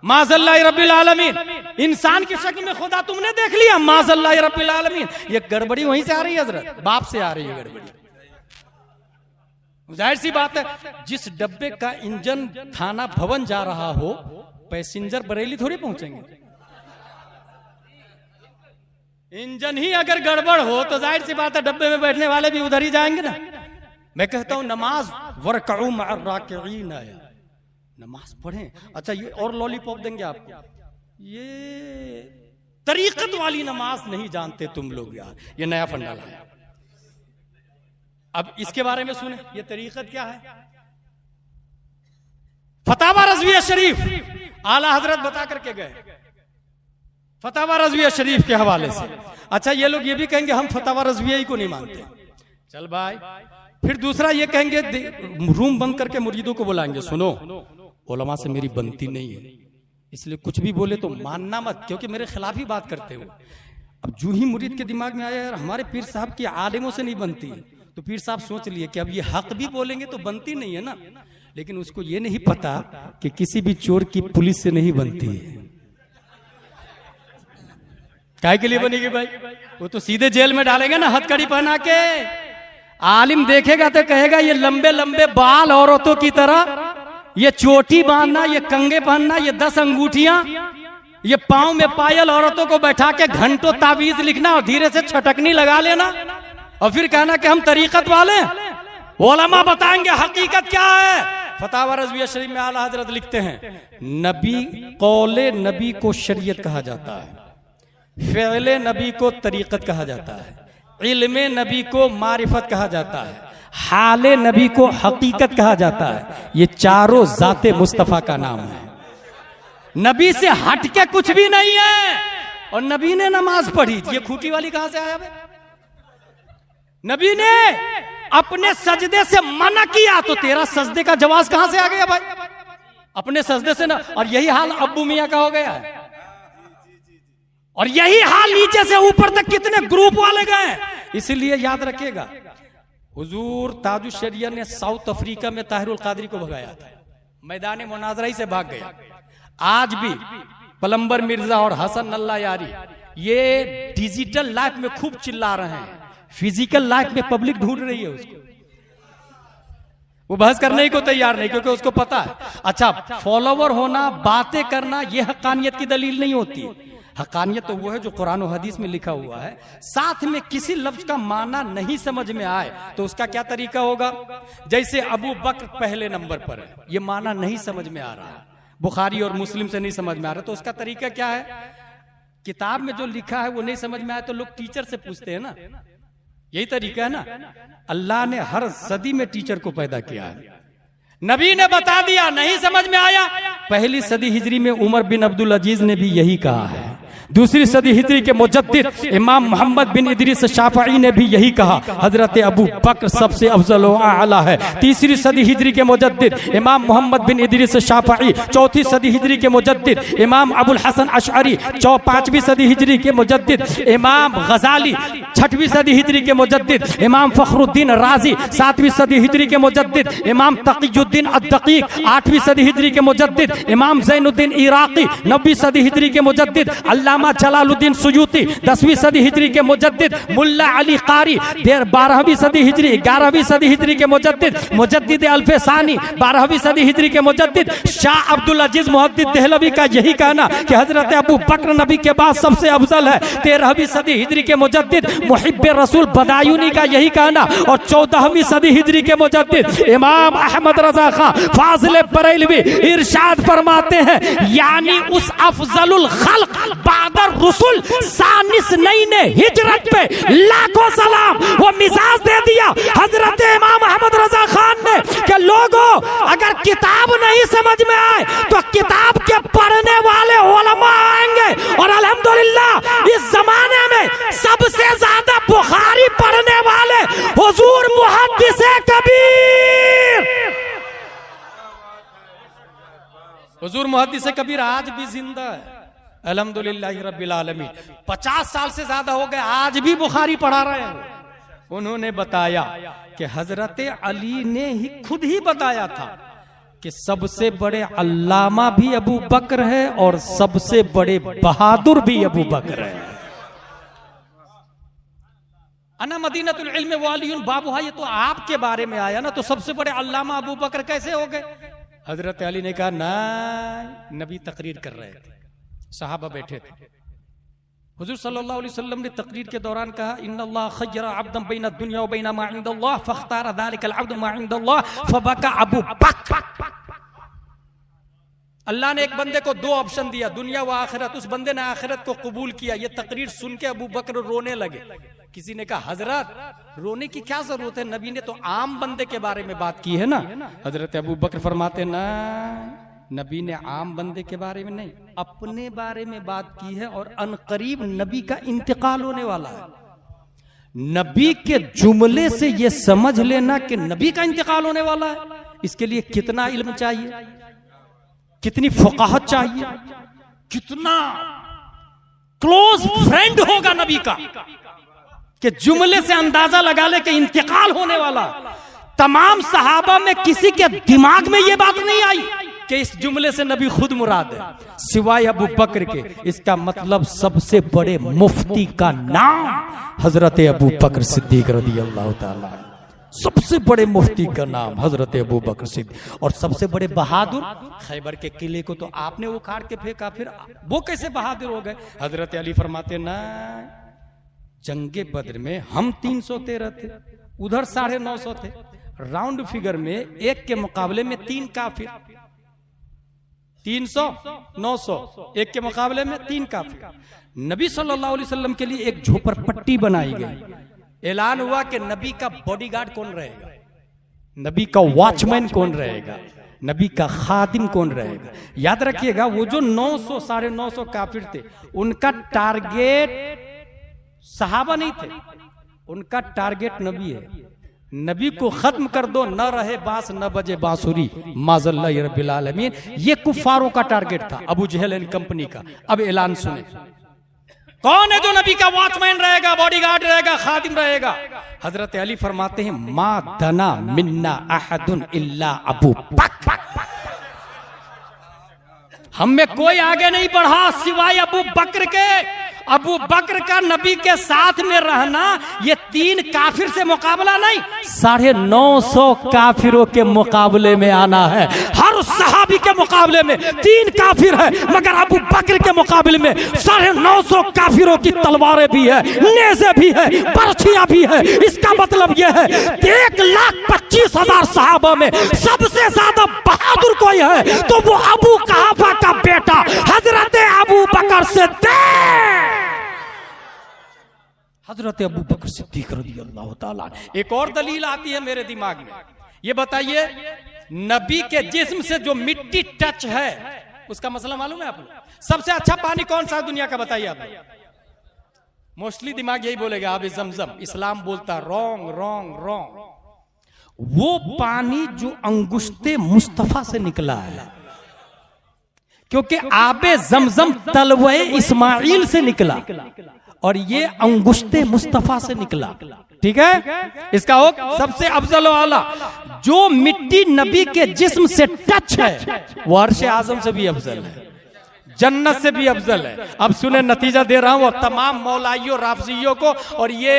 माज़ल्लाह रब्बिल आलमीन, इंसान की शक्ल में खुदा तुमने देख लिया, माज़ल्लाह रब्बिल आलमीन। ये गड़बड़ी वहीं से आ रही है हजरत, बाप से आ रही है गड़बड़ी। जाहिर सी बात है, जिस डब्बे का इंजन थाना भवन जा रहा हो, पैसेंजर बरेली थोड़ी पहुंचेंगे। इंजन ही अगर गड़बड़ हो तो जाहिर सी बात है डब्बे में बैठने वाले भी उधर ही जाएंगे ना। मैं कहता हूं नमाज वरकऊ मअर राकिईन है, नमाज पढ़ें। अच्छा, ये और लॉलीपॉप देंगे आपको, ये तरीकत वाली नमाज नहीं जानते तुम लोग यार, ये नया फंडा लाया। अब इसके बारे में सुने, ये तरीकत क्या है। फतावा रज़विया शरीफ आला हजरत बता करके गए, फतावा रज़विया शरीफ के हवाले से। अच्छा, ये लोग ये भी कहेंगे हम फतावा रज़विया ही को नहीं मानते, चल भाई। फिर दूसरा ये कहेंगे, रूम बंद करके मुरीदों को बुलाएंगे, सुनो उलमा से मेरी बनती नहीं है, इसलिए कुछ भी बोले तो मानना मत, क्योंकि मेरे खिलाफ ही बात करते हो। अब जो ही मुरीद के दिमाग में आया यार हमारे पीर साहब की आलिमों से नहीं बनती है, तो पीर साहब सोच लिए कि अब ये हक भी बोलेंगे तो बनती नहीं है ना। लेकिन उसको ये नहीं पता कि किसी भी चोर की पुलिस से नहीं बनती है। काहे के लिए बनेगी भाई, वो तो सीधे जेल में डालेंगे ना हथकड़ी पहना के। आलिम देखेगा तो कहेगा ये लंबे लंबे बाल औरतों की तरह, ये चोटी बांधना, ये कंगे पहनना, ये 10 अंगूठियां, ये पांव में पायल, औरतों को बैठा के घंटों ताबीज लिखना और धीरे से छटकनी लगा लेना और फिर कहना कि हम तरीकत वाले। उलमा बताएंगे हकीकत क्या है। फतावा रज़विया शरीफ में आला हजरत लिखते हैं, नबी कौले नबी को शरीयत कहा जाता है, फ़िअले नबी को तरीक़त कहा जाता है, इल्मे नबी को मारिफत कहा जाता है, हाले नबी को हकीकत कहा जाता है। ये चारों ज़ाते मुस्तफ़ा का नाम है। नबी से हट के कुछ भी नहीं है। और नबी ने नमाज पढ़ी, ये खूटी वाली कहां से आया भाई? नबी ने अपने सजदे से मना किया तो तेरा सजदे का जवाब कहां से आ गया भाई? अपने सजदे से ना। और यही हाल अब्बू मियां का हो गया है। और यही हाल नीचे से ऊपर तक कितने ग्रुप वाले गए। इसलिए याद रखिएगा, हुजूर ताजुश शरिया ने साउथ अफ्रीका में ताहिरुल कादरी को भगाया था, मैदान मुनाजरा ही से भाग गया। आज भी पलंबर मिर्जा और हसन अल्लाह यारी ये डिजिटल लाइफ में खूब चिल्ला रहे हैं, फिजिकल लाइफ में पब्लिक ढूंढ रही है उसको। वो बहस करने को तैयार नहीं, क्योंकि उसको पता है। अच्छा, फॉलोवर होना, बातें करना, ये हकानियत की दलील नहीं होती। हकानियत तो वो है जो कुरान और हदीस में लिखा हुआ है। साथ में किसी लफ्ज का माना नहीं समझ में आए तो उसका क्या तरीका होगा? जैसे अबू बकर पहले नंबर पर है, ये माना नहीं समझ में आ रहा है, बुखारी और मुस्लिम से नहीं समझ में आ रहा, तो उसका तरीका क्या है? किताब में जो लिखा है वो नहीं समझ में आया तो लोग टीचर से पूछते हैं ना, यही तरीका है ना। अल्लाह ने हर सदी में टीचर को पैदा किया है। नबी ने बता दिया, नहीं समझ में आया, पहली सदी हिजरी में उमर बिन अब्दुल अजीज ने भी यही कहा है। दूसरी सदी हिजरी के मुजद्दिद इमाम मोहम्मद बिन इदरीस शाफई ने भी यही कहा, हजरत अबू बकर सबसे अफजल व आला है। तीसरी सदी हिजरी के मुजद्दिद इमाम मोहम्मद बिन इदरीस शाफई, चौथी सदी हिजरी के मुजद्दिद इमाम अबुल हसन अशअरी, पांचवी सदी हिजरी के मुजद्दिद इमाम गजाली, छठवीं सदी हिजरी के मुजद्दिद इमाम फखरुद्दीन राजी, सातवीं सदी हिजरी के मुजद्दिद इमाम तकीयुद्दीन अद-दकीक, आठवीं सदी हिजरी के मुजद्दिद इमाम ज़ैनुद्दीन इराकी, नौवीं सदी हिजरी के मुजद्दिद अल्लामा जलालुद्दीन सुयूती, 10वीं सदी हिजरी के मुजद्दिद मुल्ला अली कारी, 12वीं सदी हिजरी 11वीं सदी हिजरी के मुजद्दिद मुजद्दिद अल्फसानी, 12वीं सदी हिजरी के मुजद्दिद शाह अब्दुल अजीज मुहद्दिद देहलवी का यही कहना कि हजरत अबू बकर नबी के बाद सबसे अफजल है। 13वीं सदी हिजरी के मुजद्दिद मुहिब्बे रसूल बदायूनी का यही कहना, और 14वीं सदी हिजरी के मुजद्दिद इमाम अहमद रजा खां फाजिल बरेलवी इरशाद फरमाते हैं, यानी उस अफजलुल खल्क बादर रसूल सानिस नई ने हिजरत पे लाखों सलाम वो मिजाज दे दिया हजरत इमाम अहमद रजा खान ने कि लोगों अगर किताब नहीं समझ में आए तो किताब के पढ़ने वाले उलमा आएंगे। और अल्हम्दुलिल्लाह इस जमाने में सबसे ज्यादा बुखारी पढ़ने वाले हुजूर मुहद्दिस कबीर, हुजूर मुहद्दिस कबीर आज भी जिंदा है अल्हम्दुलिल्लाह रब्बिल आलमीन। 50 साल से ज्यादा हो गए, आज भी बुखारी पढ़ा रहे हैं। उन्होंने बताया कि हजरत अली ने ही खुद ही बताया था कि सबसे बड़े अल्लामा भी अबू बकर है और सबसे बड़े बहादुर भी अबू बकर है। अना मदीनतुल इल्म वालियुन बाबुहा, ये तो आपके बारे में आया ना, तो सबसे बड़े अल्लामा अबू बकर कैसे हो गए? हजरत अली ने कहा ना, नबी तकरीर कर रहे थे, सहाबा बैठे थे। हुजूर सल्लल्लाहु अलैहि वसल्लम ने तकरीर के दौरान कहा, इन्नल्लाह खय्यरा अब्दन बैन दुनिया व बैन मा इंदल्लाह फख्तारा ज़ालिकल अब्द मा इंदल्लाह फबका अबू बकर। अल्लाह ने एक बंदे को दो ऑप्शन दिया, दुनिया व आखिरत। उस बंदे ने आखिरत को कबूल किया। ये तकरीर सुन के अबू बकर रोने लगे। किसी ने कहा, हजरत रोने की क्या जरूरत है, नबी ने तो आम बंदे के बारे में बात की है ना। हजरत अबू बकर फरमाते ना, नबी ने आम बंदे के बारे में नहीं, अपने बारे में बात की है। और अनकरीब नबी का इंतकाल होने वाला है। नबी के जुमले से ये समझ लेना कि नबी का इंतकाल होने वाला है। इसके लिए कितना इल्म चाहिए, कितनी फुकाहत चाहिए, कितना क्लोज फ्रेंड होगा नबी का कि जुमले से अंदाजा लगा ले कि इंतकाल होने वाला। तमाम सहाबा में किसी के दिमाग में यह बात नहीं आई कि इस जुमले से नबी खुद मुराद है, सिवाय अबू बकर के। इसका मतलब सबसे बड़े मुफ्ती का नाम हजरत अबू बकर सिद्दीक रज़ियल्लाहु ताला, सबसे बड़े मुफ्ती का नाम हजरत अबू बकर सिद्दीक। और सबसे बड़े बहादुर, खैबर के किले को तो आपने उखाड़ के फेंका, फिर वो कैसे बहादुर हो गए? हजरत अली फरमाते ना, जंगे बद्र में हम 313 थे, उधर 950 थे। राउंड फिगर में एक के मुकाबले में 3 काफिर, 300 900, एक के मुकाबले में 3 काफिर। नबी सल्लल्लाहु अलैहि वसल्लम के लिए एक झोपड़पट्टी बनाई गई। ऐलान हुआ कि नबी का बॉडीगार्ड कौन रहेगा, नबी का वॉचमैन कौन रहेगा, नबी का खादिम कौन रहेगा। याद रखिएगा वो जो 900 950 काफिर थे, उनका टारगेट सहाबा नहीं थे, उनका टारगेट नबी है। नबी को खत्म कर दो, न रहे बांस न बजे बांसुरी, माज़ल्ला रब्बिल आलमीन। ये कुफारों का टारगेट था, अबू जहल एंड कंपनी का। अब ऐलान सुने, कौन है जो नबी का वॉचमैन रहेगा, बॉडीगार्ड रहेगा, खादिम रहेगा। हजरत अली फरमाते हैं, मा दना मिन्ना अहदुन इल्ला अबू बकर, हम में कोई आगे नहीं बढ़ा सिवाय अबू बकर के। अबू बकर का नबी के साथ में रहना ये 3 काफिर से मुकाबला नहीं, 950 काफिरों के मुकाबले में आना है। हर सहाबी के मुकाबले में 3 काफिर है, मगर अबू बकर के मुकाबले में 950 काफिरों की तलवारें भी है, नेज़े भी है, बर्छियां भी है। इसका मतलब यह है 1,25,000 सहाबा में सबसे ज्यादा बहादुर कोई है तो वो अबू कहाफा का बेटा हजरत अबू बकर सिद्दीक, हजरत अबू बकर सिद्दीक रज़ियल्लाहु ताला। एक और दलील आती है मेरे दिमाग में, ये बताइए नबी के जिस्म से जो मिट्टी टच है उसका मसला मालूम है आपको? सबसे अच्छा पानी कौन सा दुनिया का बताइए आप? मोस्टली दिमाग यही बोलेगा आबे ज़मज़म। इस्लाम बोलता रॉन्ग रॉन्ग रॉन्ग। वो पानी जो अंगुश्ते मुस्तफा से निकला है, क्योंकि आबे ज़मज़म तलवे इस्माइल से निकला और ये अंगुश्ते मुस्तफा से निकला। ठीक है, इसका हो सबसे अफजल वाला जो मिट्टी नबी के जिस्म से टच है वो अर्श आजम से भी अफजल है, जन्नत से भी अफजल है। अब सुने, नतीजा दे रहा हूं और तमाम मौलाइयों राफजियों को, और ये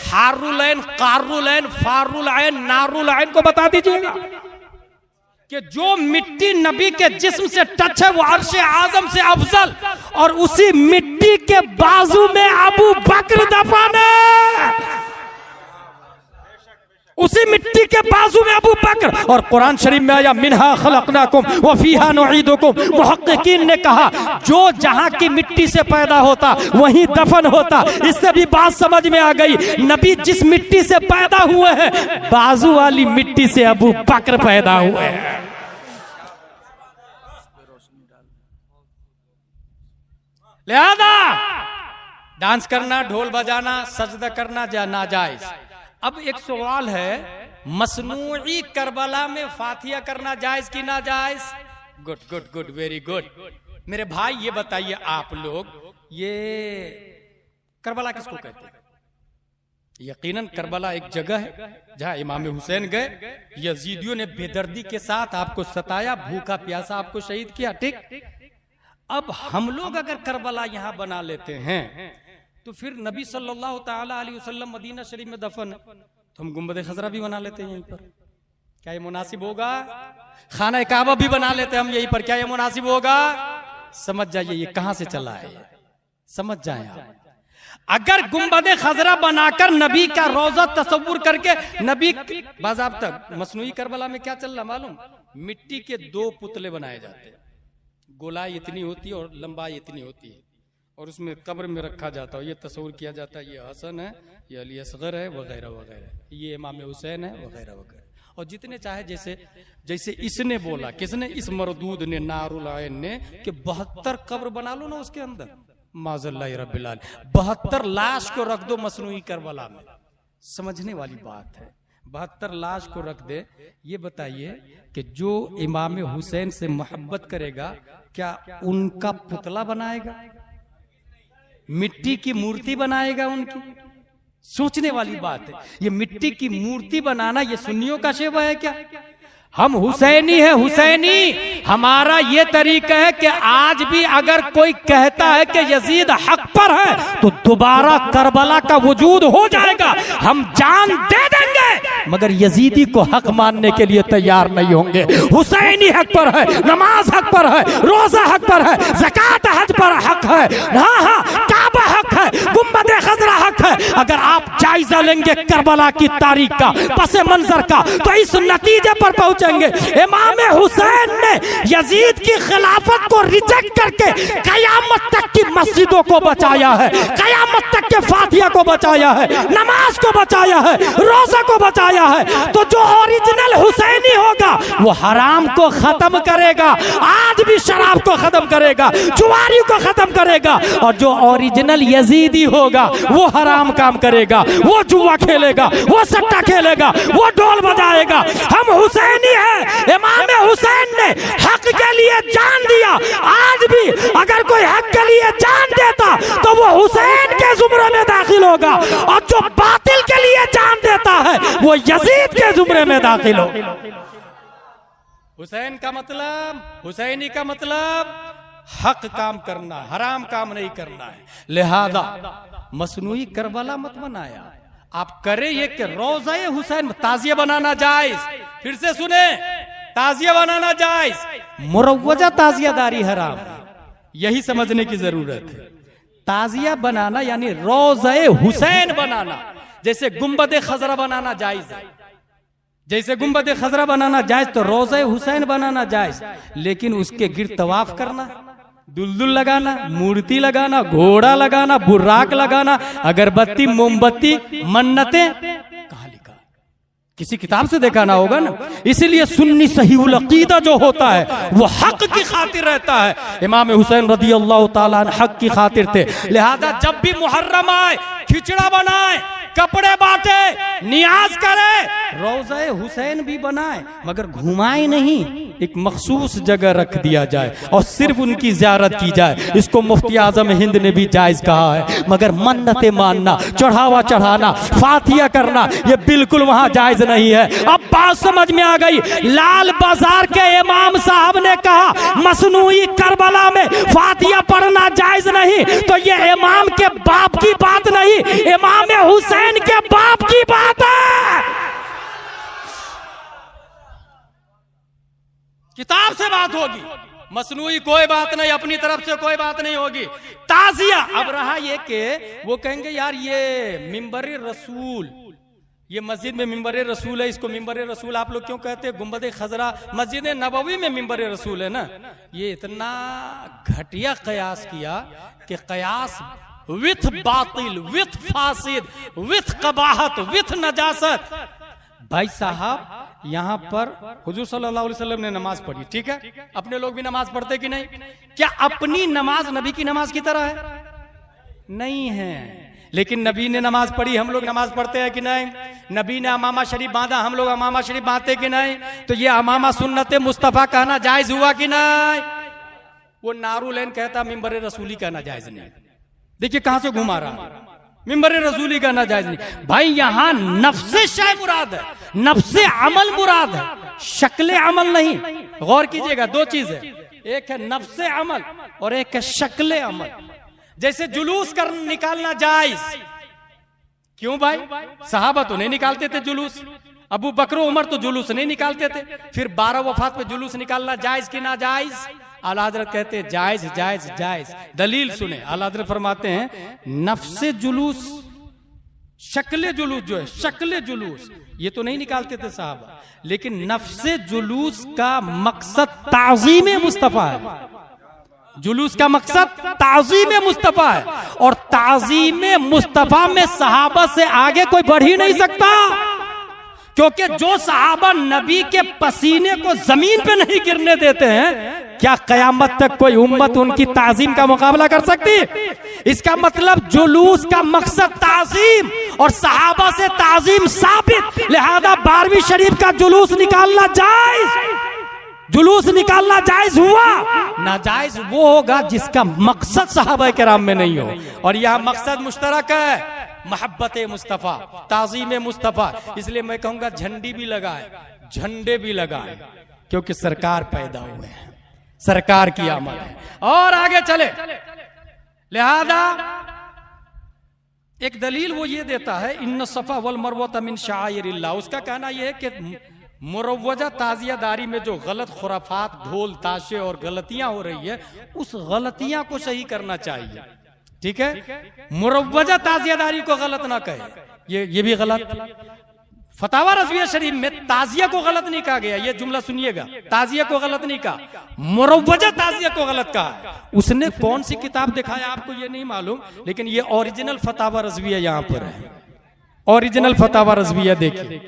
हारुलैन, कारुलैन, फारुलैन, नारुलैन को बता दीजिएगा कि जो मिट्टी नबी के जिस्म से टच है वो अर्श आजम से अफजल, और उसी मिट्टी के बाजू में अबू बकर दफन है, उसी मिट्टी के बाजू में अबू बकर। और कुरान शरीफ में आया मिनहा खलकनाकुम व फीहा नुईदुकुम। मुहक्किकीन ने कहा जो जहां की मिट्टी से पैदा होता वहीं दफन होता। इससे भी बात समझ में आ गई, नबी जिस मिट्टी से पैदा हुए हैं बाजू वाली मिट्टी से अबू बकर पैदा हुए हैं। लिहाजा डांस करना, ढोल बजाना, सजदा करना नाजायज। अब एक सवाल है, मसनूई करबला में फातिहा करना जायज कि ना जायज? Good good good, very good. मेरे भाई ये बताइए आप लोग, ये करबला किसको कहते हैं? यकीनन करबला एक जगह है जहां इमाम हुसैन गए, यजीदियों ने बेदर्दी के साथ आपको सताया, भूखा प्यासा आपको शहीद किया। ठीक, अब हम लोग अगर करबला यहां बना लेते हैं तो फिर नबी सल्लल्लाहु ताला अलैहि वसल्लम मदीना शरीफ में दफन, तो हम गुंबद खजरा भी बना लेते हैं यहीं पर, क्या ये मुनासिब होगा? खाना काबा भी बना लेते हैं हम यहीं पर, क्या ये मुनासिब होगा? समझ जाइए ये कहां से चला है, समझ जाए आप। अगर गुंबद खजरा बनाकर नबी का रोजा तस्वुर करके नबी बाज़ाब्ता, मसनूई करबला में क्या चल रहा मालूम? मिट्टी के 2 पुतले बनाए जाते हैं, गोलाई इतनी होती है और लंबाई इतनी होती है, और उसमें कब्र में रखा जाता है। ये तस्वीर किया जाता है, ये हसन है, ये अली असगर है, वगैरह वगैरह, ये इमाम हुसैन है, वगैरह वगैरह। और जितने चाहे, जैसे जैसे इसने बोला, किसने? इस मरदूद ने, नारुल आयन ने, कि 72 कब्र बना लो ना उसके अंदर, माज़ल्ला रब्बिल आलमीन, 72 लाश को रख दो मसनूई करबला में। समझने वाली बात है, 72 लाश को रख दे। ये बताइए कि जो इमाम हुसैन से मोहब्बत करेगा क्या उनका पुतला बनाएगा, मिट्टी की मूर्ति बनाएगा उनकी? सोचने वाली बात है। ये मिट्टी की मूर्ति बनाना ये सुन्नियों का शेवा है क्या? हम हुसैनी है, हुसैनी। हमारा ये तरीका है कि आज भी अगर कोई कहता है कि यजीद हक पर है तो दोबारा करबला का वजूद हो जाएगा, हम जान दे देंगे, मगर यजीदी को हक मानने के लिए तैयार नहीं होंगे। हुसैनी हक पर है, नमाज हक पर है, रोजा हक पर है, ज़कात हज पर हक है, हाँ हाँ काबा हक है, गुंबद खजरा हक है। अगर आप जायजा लेंगे करबला की तारीख का, पसे मंजर का, तो इस नतीजे पर पहुंचेंगे इमाम हुसैन ने यजीद की खिलाफत को रिजेक्ट करके कयामत तक की मस्जिदों को बचाया है, कयामत तक के फातिहा को बचाया है, नमाज को बचाया है, रोजा को बचाया है। तो जो ओरिजिनल हुसैनी होगा वो हराम को खत्म करेगा, आज भी शराब को खत्म करेगा, जुआरी को खत्म करेगा। और जो ओरिजिनल यजीदी होगा वो हराम काम करेगा, वो जुआ खेलेगा, वो सट्टा खेलेगा, वो ढोल बजाएगा। हम हुसैनी हैं, इमाम हुसैन ने हक के लिए जान दिया। आज भी अगर कोई हक के लिए जान देता तो वो हुसैन के जुमरे में दाखिल होगा, और जो बातिल के लिए जान देता है वो यजीद के जुमरे में दाखिल होगा। हुसैन का मतलब, हुसैनी का मतलब हक काम करना, हराम काम नहीं करना है। लिहाजा मसनूई करबला मत बनाया आप, करे ये कि रोज़ा हुसैन ताजिया बनाना जायज। फिर से सुने, ताजिया बनाना जायज, मुरव्वजा ताजियादारी हराम, यही समझने की जरूरत है। ताजिया बनाना यानी रोज़ा हुसैन बनाना, जैसे गुंबद खजरा बनाना जायज है, जैसे गुंबद खजरा बनाना जायज तो रोज़ा हुसैन बनाना जायज। लेकिन उसके गिर्द तवाफ करना, दुलदुल लगाना, मूर्ति लगाना, घोड़ा लगाना, बुर्राक लगाना, अगरबत्ती, मोमबत्ती, मन्नतें, कहाँ लिखा? किसी किताब से देखा ना होगा ना। इसलिए सुन्नी सहीउल अकीदा जो होता है वो हक की खातिर रहता है। इमाम हुसैन रदी अल्लाह ताला अन्हु हक की खातिर थे। लिहाजा जब भी मुहर्रम आए खिचड़ा बनाए, कपड़े बांटे, नियाज करे, रोज़ा हुसैन भी बनाए, मगर घुमाए नहीं, एक मखसूस जगह रख दिया जाए और सिर्फ उनकी ज़ियारत की जाए। इसको मुफ्ती आज़म हिंद ने भी जायज कहा है। मगर मन्नतें मानना, चढ़ावा चढ़ाना, फातिहा करना, ये बिल्कुल वहां जायज नहीं है। अब बात समझ में आ गई। लाल बाजार के इमाम साहब ने कहा मसनूई करबला में फातिहा पढ़ना जायज नहीं, तो ये इमाम के बाप की बात नहीं, इमाम हुसैन के बाप की बात है। किताब से बात होगी, मसनूई कोई बात नहीं, अपनी तरफ से कोई बात नहीं होगी। ताजिया अब रहा ये कि वो कहेंगे यार ये मिंबर रसूल, ये मस्जिद में मिंबर रसूल है, इसको मिंबर रसूल आप लोग क्यों कहते हैं? गुंबद खजरा मस्जिद नबवी में मिंबर रसूल है ना। ये इतना घटिया कयास किया कि कयास विथ बातिल, विथ फासिद, विथ कबाहत, विथ नजासत। भाई साहब यहाँ पर हुजूर सल्लल्लाहु अलैहि वसल्लम ने नमाज पढ़ी, ठीक है, अपने लोग भी नमाज पढ़ते कि नहीं? क्या अपनी नमाज नबी की नमाज की तरह है? नहीं है। लेकिन नबी ने नमाज पढ़ी, हम लोग नमाज पढ़ते हैं कि नहीं? नबी ने अमामा शरीफ बांधा, हम लोग अमामा शरीफ बांधते कि नहीं? तो ये अमामा सुन्नत मुस्तफा कहना जायज हुआ कि नहीं? वो नारुलैन कहता मिंबर रसूली कहना जायज नहीं। देखिए कहां से घुमा रहा, मिंबर रसूली कहना जायज नहीं। भाई यहाँ नफ्से शाय मुराद है, नफ्से अमल मुराद है, शक्ले अमल नहीं। गौर कीजिएगा, दो चीज है, एक है नफ्से अमल और एक है शक्ले अमल। जैसे जुलूस कर निकालना जायज, क्यों भाई? सहाबा तो नहीं निकालते थे जुलूस, अबू बकर उमर तो जुलूस नहीं निकालते थे। फिर 12 वफात पे जुलूस निकालना जायज कि ना जायज? आला हज़रत कहते हैं जायज जायज जायज। दलील सुने, आला हज़रत फरमाते हैं नफ्से जुलूस, शक्ले जुलूस जो है, शक्ले जुलूस ये तो नहीं निकालते थे साहबा, लेकिन नफ्से जुलूस का मकसद ताज़ीम मुस्तफा है। जुलूस का मकसद ताज़ीम मुस्तफा है, और ताज़ीम मुस्तफा में सहाबा से आगे कोई बढ़ ही नहीं सकता। क्योंकि जो सहाबा नबी के पसीने को जमीन पे नहीं गिरने देते हैं, क्या कयामत तक कोई उम्मत उनकी ताजीम का मुकाबला कर सकती? इसका मतलब जुलूस का मकसद ताजीम और सहाबा से ताजीम साबित। लिहाजा 12वीं शरीफ का जुलूस निकालना जायज, जुलूस निकालना जायज हुआ। नाजायज वो होगा जिसका मकसद सहाबा किराम में नहीं हो, और यह मकसद मुश्तरक है, मोहब्बत मुस्तफा, ताज़ीम मुस्तफा। इसलिए मैं कहूंगा झंडी भी लगाए, झंडे भी लगाए, क्योंकि सरकार पैदा हुए हैं, सरकार की आमद है और आगे चले। लिहाजा एक दलील वो ये देता है इन्न सफा वल मरवा मिन शाइरिल्लाह। उसका कहना यह है कि मुरव्वजा ताजियादारी में जो गलत खुराफात, ढोल ताशे और गलतियां हो रही है, उस गलतियां को सही करना चाहिए। ठीक है, मुरव्वजा ताजियादारी को गलत ना कहे, ये भी गलत। फतावा रज़विया शरीफ में ताजिया को गलत नहीं कहा गया, ये जुमला सुनिएगा, ताजिया को गलत नहीं कहा, मुरव्वजा ताजिया को गलत कहा। उसने कौन सी किताब दिखाया आपको ये नहीं मालूम, लेकिन ये ओरिजिनल फतावा रज़विया यहाँ पर है, ओरिजिनल फतावा रज़विया देखिए,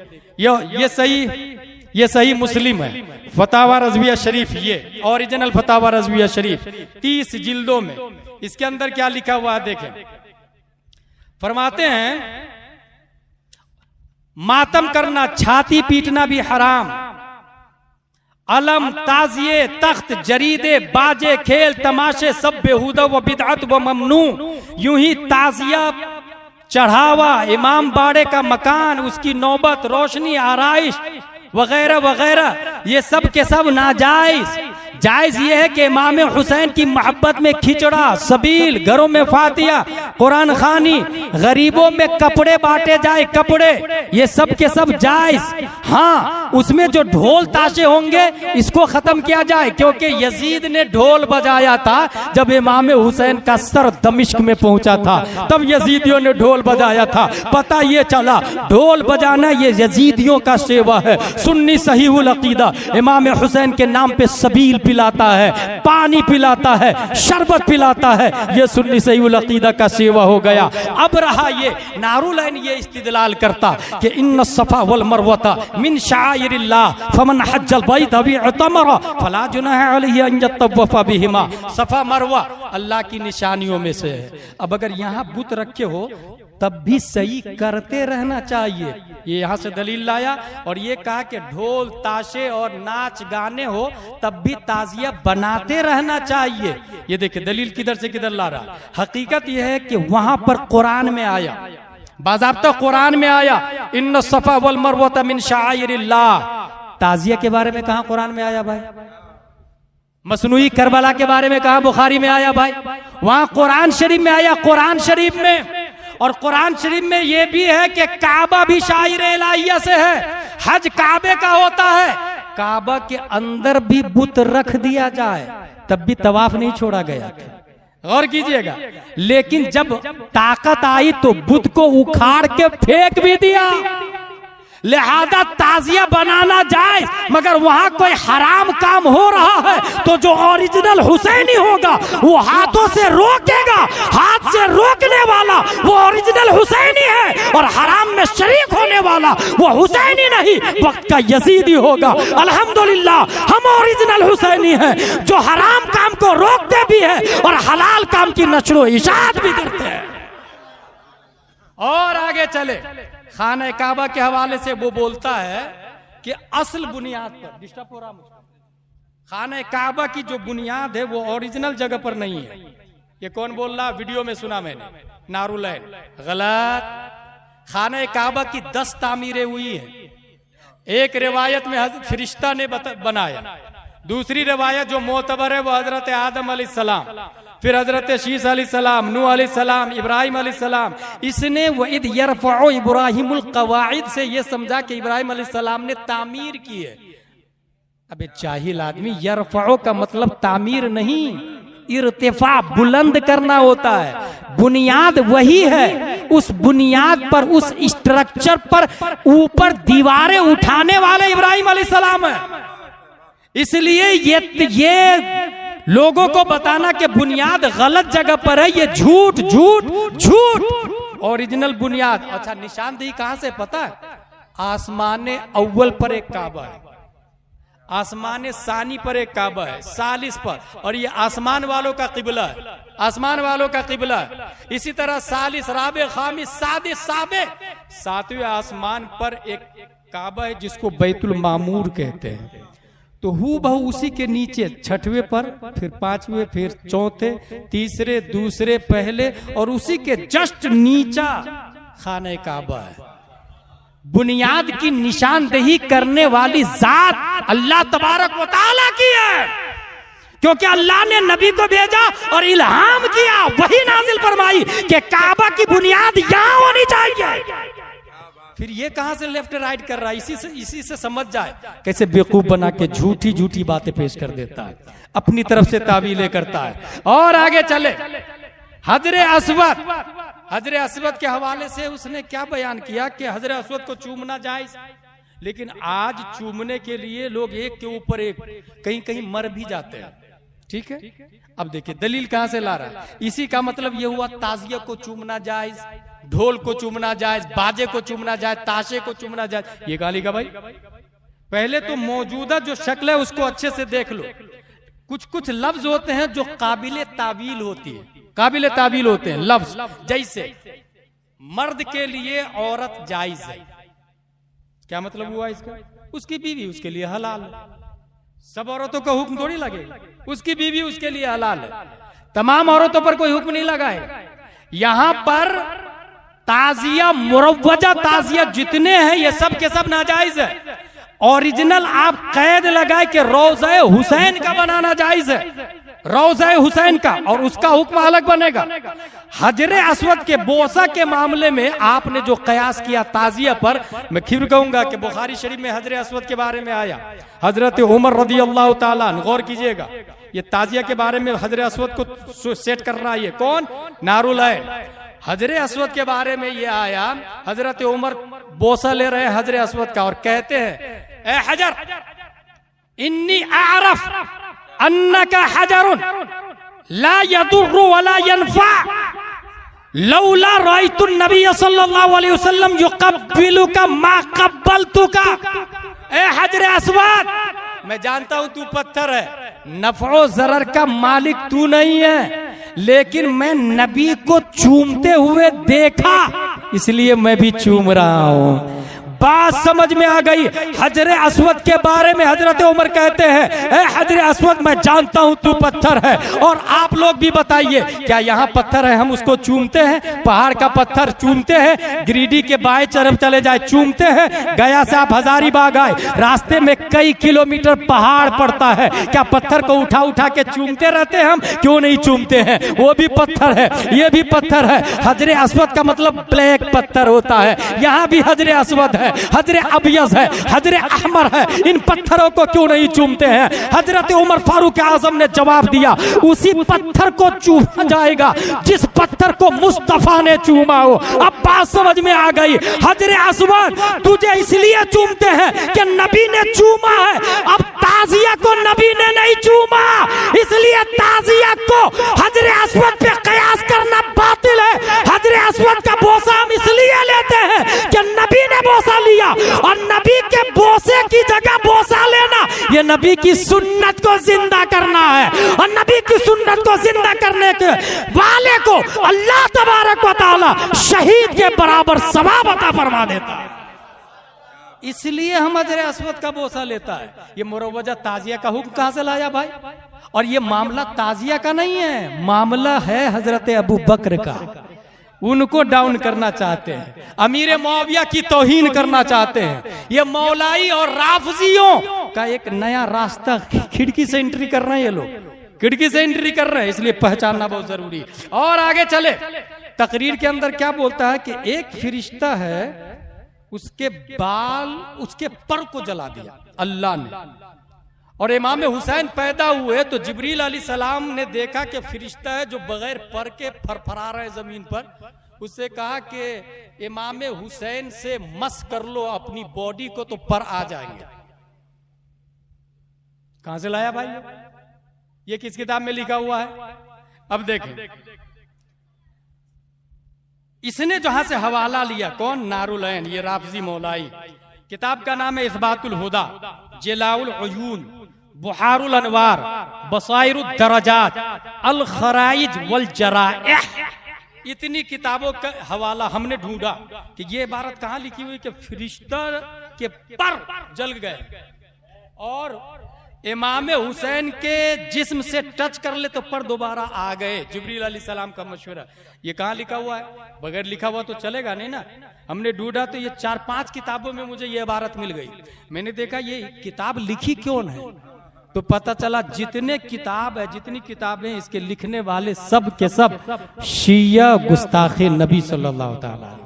ये सही मुस्लिम है, फतावा रज़विया शरीफ, ये ओरिजिनल फतावा रज़विया शरीफ 30 जिल्दों में। इसके अंदर क्या लिखा हुआ है देखें, फरमाते हैं मातम करना, छाती पीटना भी हराम, अलम, ताजिए, तख्त, जरीदे, बाजे, खेल, तमाशे सब बेहुदा व बिदअत व ममनू। यूं ही ताजिया, चढ़ावा, इमाम बाड़े का मकान, उसकी नौबत, रोशनी, आराइश वगैरह वगैरह, ये सब के सब नाजायज। जायज ये है कि इमाम हुसैन की मोहब्बत में खिचड़ा, सबील, घरों में फातिया, कुरान खानी, गरीबों में कपड़े बांटे जाए, कपड़े, ये सब के सब जायज। हाँ, उसमें जो ढोल ताशे होंगे इसको खत्म किया जाए, क्योंकि यजीद ने ढोल बजाया था जब इमाम हुसैन का सर दमिश्क में पहुंचा था, तब यजीदियों ने ढोल बजाया था। पता ये चला ढोल बजाना ये यजीदियों का सेवा है। सुन्नी सहीहुल अकीदा इमाम हुसैन के नाम पे सबील पिलाता है, पानी पिलाता है, शरबत पिलाता है, ये सुन्नी सहीहुल अकीदा का सेवा हो गया। अब रहा ये नारुलैन ये इस्तिदलाल करता कि इन्न सफा वल मरवता मिन शाइरिल्लाह फमन हज्जल बैत अव इतमर फला जुनाह अलैहि अन यतवफ़ बिहिमा। सफा मरवा अल्लाह की निशानियों में से है। अब अगर यहाँ बुत रखे हो तब भी सही करते रहना चाहिए। ये यहाँ से दलील लाया और ये कहा कि ढोल ताशे और नाच गाने हो तब भी ताजिया बनाते रहना चाहिए। ये देखिए दलील किधर से किधर ला रहा। हकीकत यह है कि वहां पर कुरान में आया, बाज़ाब्ता कुरान में आया, इन्न सफा वल मरवता मिन शाइरिल्लाह। ताजिया के बारे में कहा कुरान में आया भाई? मसनूई करबला के बारे में कहा बुखारी में आया भाई? वहां कुरान शरीफ में आया, कुरान शरीफ में। और कुरान शरीफ में यह भी है कि काबा भी शाइर इलाहिया से है, हज काबे का होता है। काबा के अंदर भी बुत रख दिया जाए तब भी तवाफ नहीं छोड़ा गया। गौर कीजिएगा। लेकिन जब ताकत आई तो बुत को उखाड़ के फेंक भी दिया। लिहाजा ताजिया बनाना जाए, मगर वहां कोई हराम काम हो रहा है तो जो ओरिजिनल हुसैनी होगा वो हाथों से रोकेगा। हाथ से रोकने वाला वो ओरिजिनल हुसैनी है और हराम में शरीक होने वाला वो हुसैनी नहीं, वक्त का यजीदी होगा। अल्हम्दुलिल्लाह हम ओरिजिनल हुसैनी हैं जो हराम काम को रोकते भी है और हलाल काम की नशरो इशाअत भी करते हैं। और आगे चले, खाना काबा के हवाले से वो बोलता है कि असल बुनियाद पर, डिस्टर्ब हो रहा मुझे, खाना काबा की जो बुनियाद है वो ओरिजिनल जगह पर नहीं है। ये कौन बोल रहा? वीडियो में सुना मैंने, नारुलैन। गलत। खाना काबा की 10 तामीरें हुई हैं। एक रिवायत में हज़रत फरिश्ता ने बनाया, दूसरी रिवायत जो मोतबर है वो हजरत आदम अलैहिस्सलाम, फिर हजरत शीस अलैहिस्सलाम, नूह अलैहिस्सलाम, इब्राहिम अलैहिस्सलाम। इसने वइद यरफ़उ इब्राहिमुल क़वाइद से ये समझा कि इब्राहिम अलैहिस्सलाम ने तामीर की है। अबे जाहिल आदमी, यरफ़उ का मतलब तामीर नहीं, इर्तिफा, बुलंद करना होता है। बुनियाद वही है, उस बुनियाद पर, उस स्ट्रक्चर पर ऊपर दीवारें उठाने वाले इब्राहिम अलैहिस्सलाम है। इसलिए ये लोगों को बताना कि बुनियाद गलत जगह पर है, ये झूठ झूठ झूठ। ओरिजिनल बुनियाद। अच्छा, निशानदेही कहां से पता है? आसमाने अव्वल पर एक काबा है, आसमाने सानी पर एक काबा है, सालिस पर, और ये आसमान वालों का किबला है, आसमान वालों का किबला है। इसी तरह सालिस, राबे, खामिस, सादिस, साबे, 7वें आसमान पर एक काबा है जिसको बैतुल मामूर कहते हैं। तो हू बहु उसी के नीचे 6वें पर, फिर 5वें, फिर 4थे, तीसरे, दूसरे, पहले, और उसी के जस्ट नीचा खाने काबा है। बुनियाद की निशानदेही करने वाली जात अल्लाह तबारक व तआला की है, क्योंकि अल्लाह ने नबी को भेजा और इल्हाम किया, वही नाजिल फरमाई कि काबा की बुनियाद यहां होनी चाहिए। फिर ये कहां से लेफ्ट राइट कर रहा है? इसी से समझ जाए कैसे बेवकूफ बना के झूठी झूठी बातें पेश कर देता है, अपनी तरफ से तावीलें करता है। और आगे चले, हजरे अस्वद के हवाले से उसने क्या बयान किया कि हजरे अस्वद को चूमना जायज, लेकिन आज चूमने के लिए लोग एक के ऊपर एक कहीं कहीं मर भी जाते हैं। ठीक है, अब देखिए दलील कहां से ला रहा है। इसी का मतलब यह हुआ ताजिया को चूमना जायज, ढोल को चूमना जायज, बाजे को चूमना जायज, ताशे को चूमना जायज। ये कहां लिखा भाई? पहले तो मौजूदा जो शक्ल है उसको अच्छे से देख लो। कुछ कुछ लफ्ज होते हैं जो काबिले तावील होती है, काबिले तावील होते हैं लफ्ज। जैसे मर्द के लिए औरत जायज है, क्या मतलब हुआ इसका? उसकी बीवी उसके लिए हलाल है। सब औरतों का हुक्म थोड़ी लगेगा, उसकी बीवी उसके लिए हलाल है। तमाम औरतों पर कोई हुक्म नहीं लगा है। यहां पर ताजिया, मुरव्वजा ताजिया जितने हैं ये सब के सब नाजायज है। ओरिजिनल आप कैद लगाए कि रोज़े हुसैन का बनाना जायज है, रोज़े हुसैन का, और उसका हुक्म अलग बनेगा। हजरे अस्वद के बोसा के मामले में आपने जो कयास किया ताजिया पर, मैं फिर कहूंगा कि बुखारी शरीफ में हजरे अस्वद के बारे में आया। हजरत उमर रज़ी अल्लाह ताला अन्हु, गौर कीजिएगा, ये ताजिया के बारे में हजरे अस्वद को सेट कर रहा है कौन? नारुलैन। हजरे अस्वद के बारे में ये आया, हजरत उमर बोसा ले रहे हजरे अस्वद का और कहते हैं, ए हजर इन्नी आरफ अन्नका हजरुन ला यदुर्रु वला यनफा लौला रायतु नबी सल्लल्लाहु अलैहि वसल्लम युक़ब्बिलुका मा क़ब्बलतुका। ए हजरे अस्वद, मैं जानता हूं तू पत्थर है, नफ़ो ज़रर का मालिक तू नहीं है, लेकिन मैं नबी को चूमते हुए देखा इसलिए मैं भी चूम रहा हूं। बात समझ में आ गई। हजरे अस्वद के बारे में हजरत उमर कहते हैं, ए हजरे अस्वद मैं जानता हूं तू पत्थर है, और आप लोग भी बताइए क्या यहाँ पत्थर है हम उसको चूमते हैं? पहाड़ का पत्थर चूमते हैं, गिरिडीह के बाएं तरफ चले जाए चूमते हैं, गया से आप हजारीबाग आए रास्ते में कई किलोमीटर पहाड़ पड़ता है, क्या पत्थर को उठा उठा के चूमते रहते हैं हम? क्यों नहीं चूमते हैं? वो भी पत्थर है, ये भी पत्थर है। हजरे अस्वद का मतलब ब्लैक पत्थर होता है, यहाँ भी हजरे अस्वद है, हजरे अबियज है, हजरे अहमर है, इन पत्थरों को क्यों नहीं चूमते हैं? हजरत उमर फारूक आजम ने जवाब दिया, उसी पत्थर को चूमा जाएगा जिस पत्थर को मुस्तफा ने चूमा हो। अब बात समझ में आ गई। हजरे अस्वद तुझे इसलिए चूमते हैं कि नबी ने चूमा है, अब ताजिया को नबी ने नहीं चूमा, इसलिए ताजिया को हजरे अस्वद पे कयास करना बातिल है। हजरे अस्वद का बोसा हम इसलिए लेते हैं कि नबी ने बोसा लिया, और नबी के बोसे की जगह बोसा लेना ये नबी की सुन्नत को जिंदा करना है, और नबी की सुन्नत को जिंदा करने के वाले को अल्लाह तबारक व तआला शहीद के बराबर सवाब अता फरमा देता है। इसलिए हम हजरे अस्वद का बोसा लेता है। ये मुरव्वजा ताजिया का हुक्म कहां से लाया भाई? और ये मामला ताजिया का नहीं है, मामला है हजरत अबू बकर का। उनको डाउन करना चाहते हैं, अमीर मुआविया की तौहीन करना चाहते हैं। ये मौलाई और राफजियों का एक नया रास्ता खिड़की से एंट्री कर रहे हैं, ये लोग खिड़की से एंट्री कर रहे हैं, इसलिए पहचानना बहुत जरूरी है। और आगे चले, तकरीर के अंदर क्या बोलता है कि एक फरिश्ता है, उसके बाल, उसके पर को जला दिया अल्लाह ने, और इमाम हुसैन पैदा हुए तो जिब्रील अलैहिस्सलाम ने देखा कि फरिश्ता है जो बगैर पर के फरफरा रहे जमीन पर। उससे कहा कि इमाम हुसैन से मस कर लो अपनी बॉडी को तो पर आ जाएंगे। कहां से लाया भाई? ये किस किताब में लिखा हुआ है? अब देखें, इसने जहां से हवाला लिया कौन? नारुलैन, ये राफजी मौलाई। किताब का नाम है इस्बातुल हुदा, जलाउल उयून, बुहारुल अनवार, बसाइरुद दरजात, अल खराइज वल जराइह। इतनी किताबों का हवाला हमने ढूंढा कि ये इबारत कहां लिखी हुई कि फरिश्ता के पर जल गए और इमाम हुसैन के जिस्म से टच कर ले तो पर दोबारा आ गए। जिब्रील अलैहिस्सलाम का मशवरा। ये कहाँ लिखा हुआ है? बगैर लिखा हुआ तो चलेगा नहीं ना। हमने ढूंढा तो ये 4-5 किताबों में मुझे ये इबारत मिल गई। मैंने देखा ये किताब लिखी क्यों है, तो पता चला जितने किताब है, जितनी किताबें इसके लिखने वाले सब के सब शिया गुस्ताखे नबी सल्लल्लाहु अलैहि वसल्लम,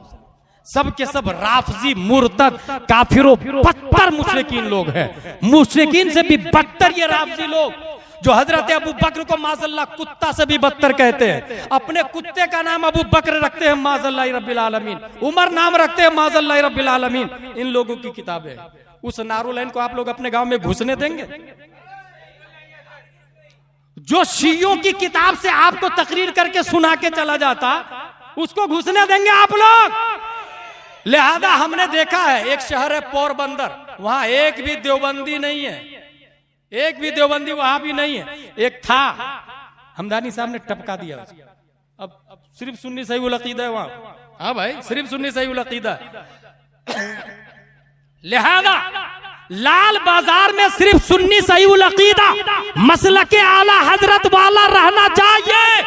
सब के सब राफजी मुर्तद काफिरों पत्थर मुशरिकीन लोग हैं। मुशरिकीन से भी बदतर ये राफजी लोग जो हजरत अबू बकर को माज़ल्लाह कुत्ता से भी बदतर कहते हैं, अपने कुत्ते का नाम अबू बकर रखते हैं माज़ल्लाह रब्बिल आलमीन, उमर नाम रखते हैं माज़ल्लाह रब्बिल आलमीन। इन लोगों की किताबें, उस नारुलैन को आप लोग अपने गांव में घुसने देंगे? जो शियों की किताब से आपको तकरीर करके सुना के चला जाता, उसको घुसने देंगे आप लोग? लिहाजा हमने देखा है, एक शहर है पोरबंदर, वहां एक भी देवबंदी नहीं है, एक भी देवबंदी वहां भी नहीं है। एक था, हमदानी साहब ने टपका दिया उसको। अब सिर्फ सुन्नी सही उल अकीदा है वहां। हाँ भाई, सिर्फ सुन्नी सही उल अकीदा है। लिहाजा लाल बाजार में सिर्फ सुन्नी सही उल अकीदा मसलके आला हजरत वाला रहना चाहिए।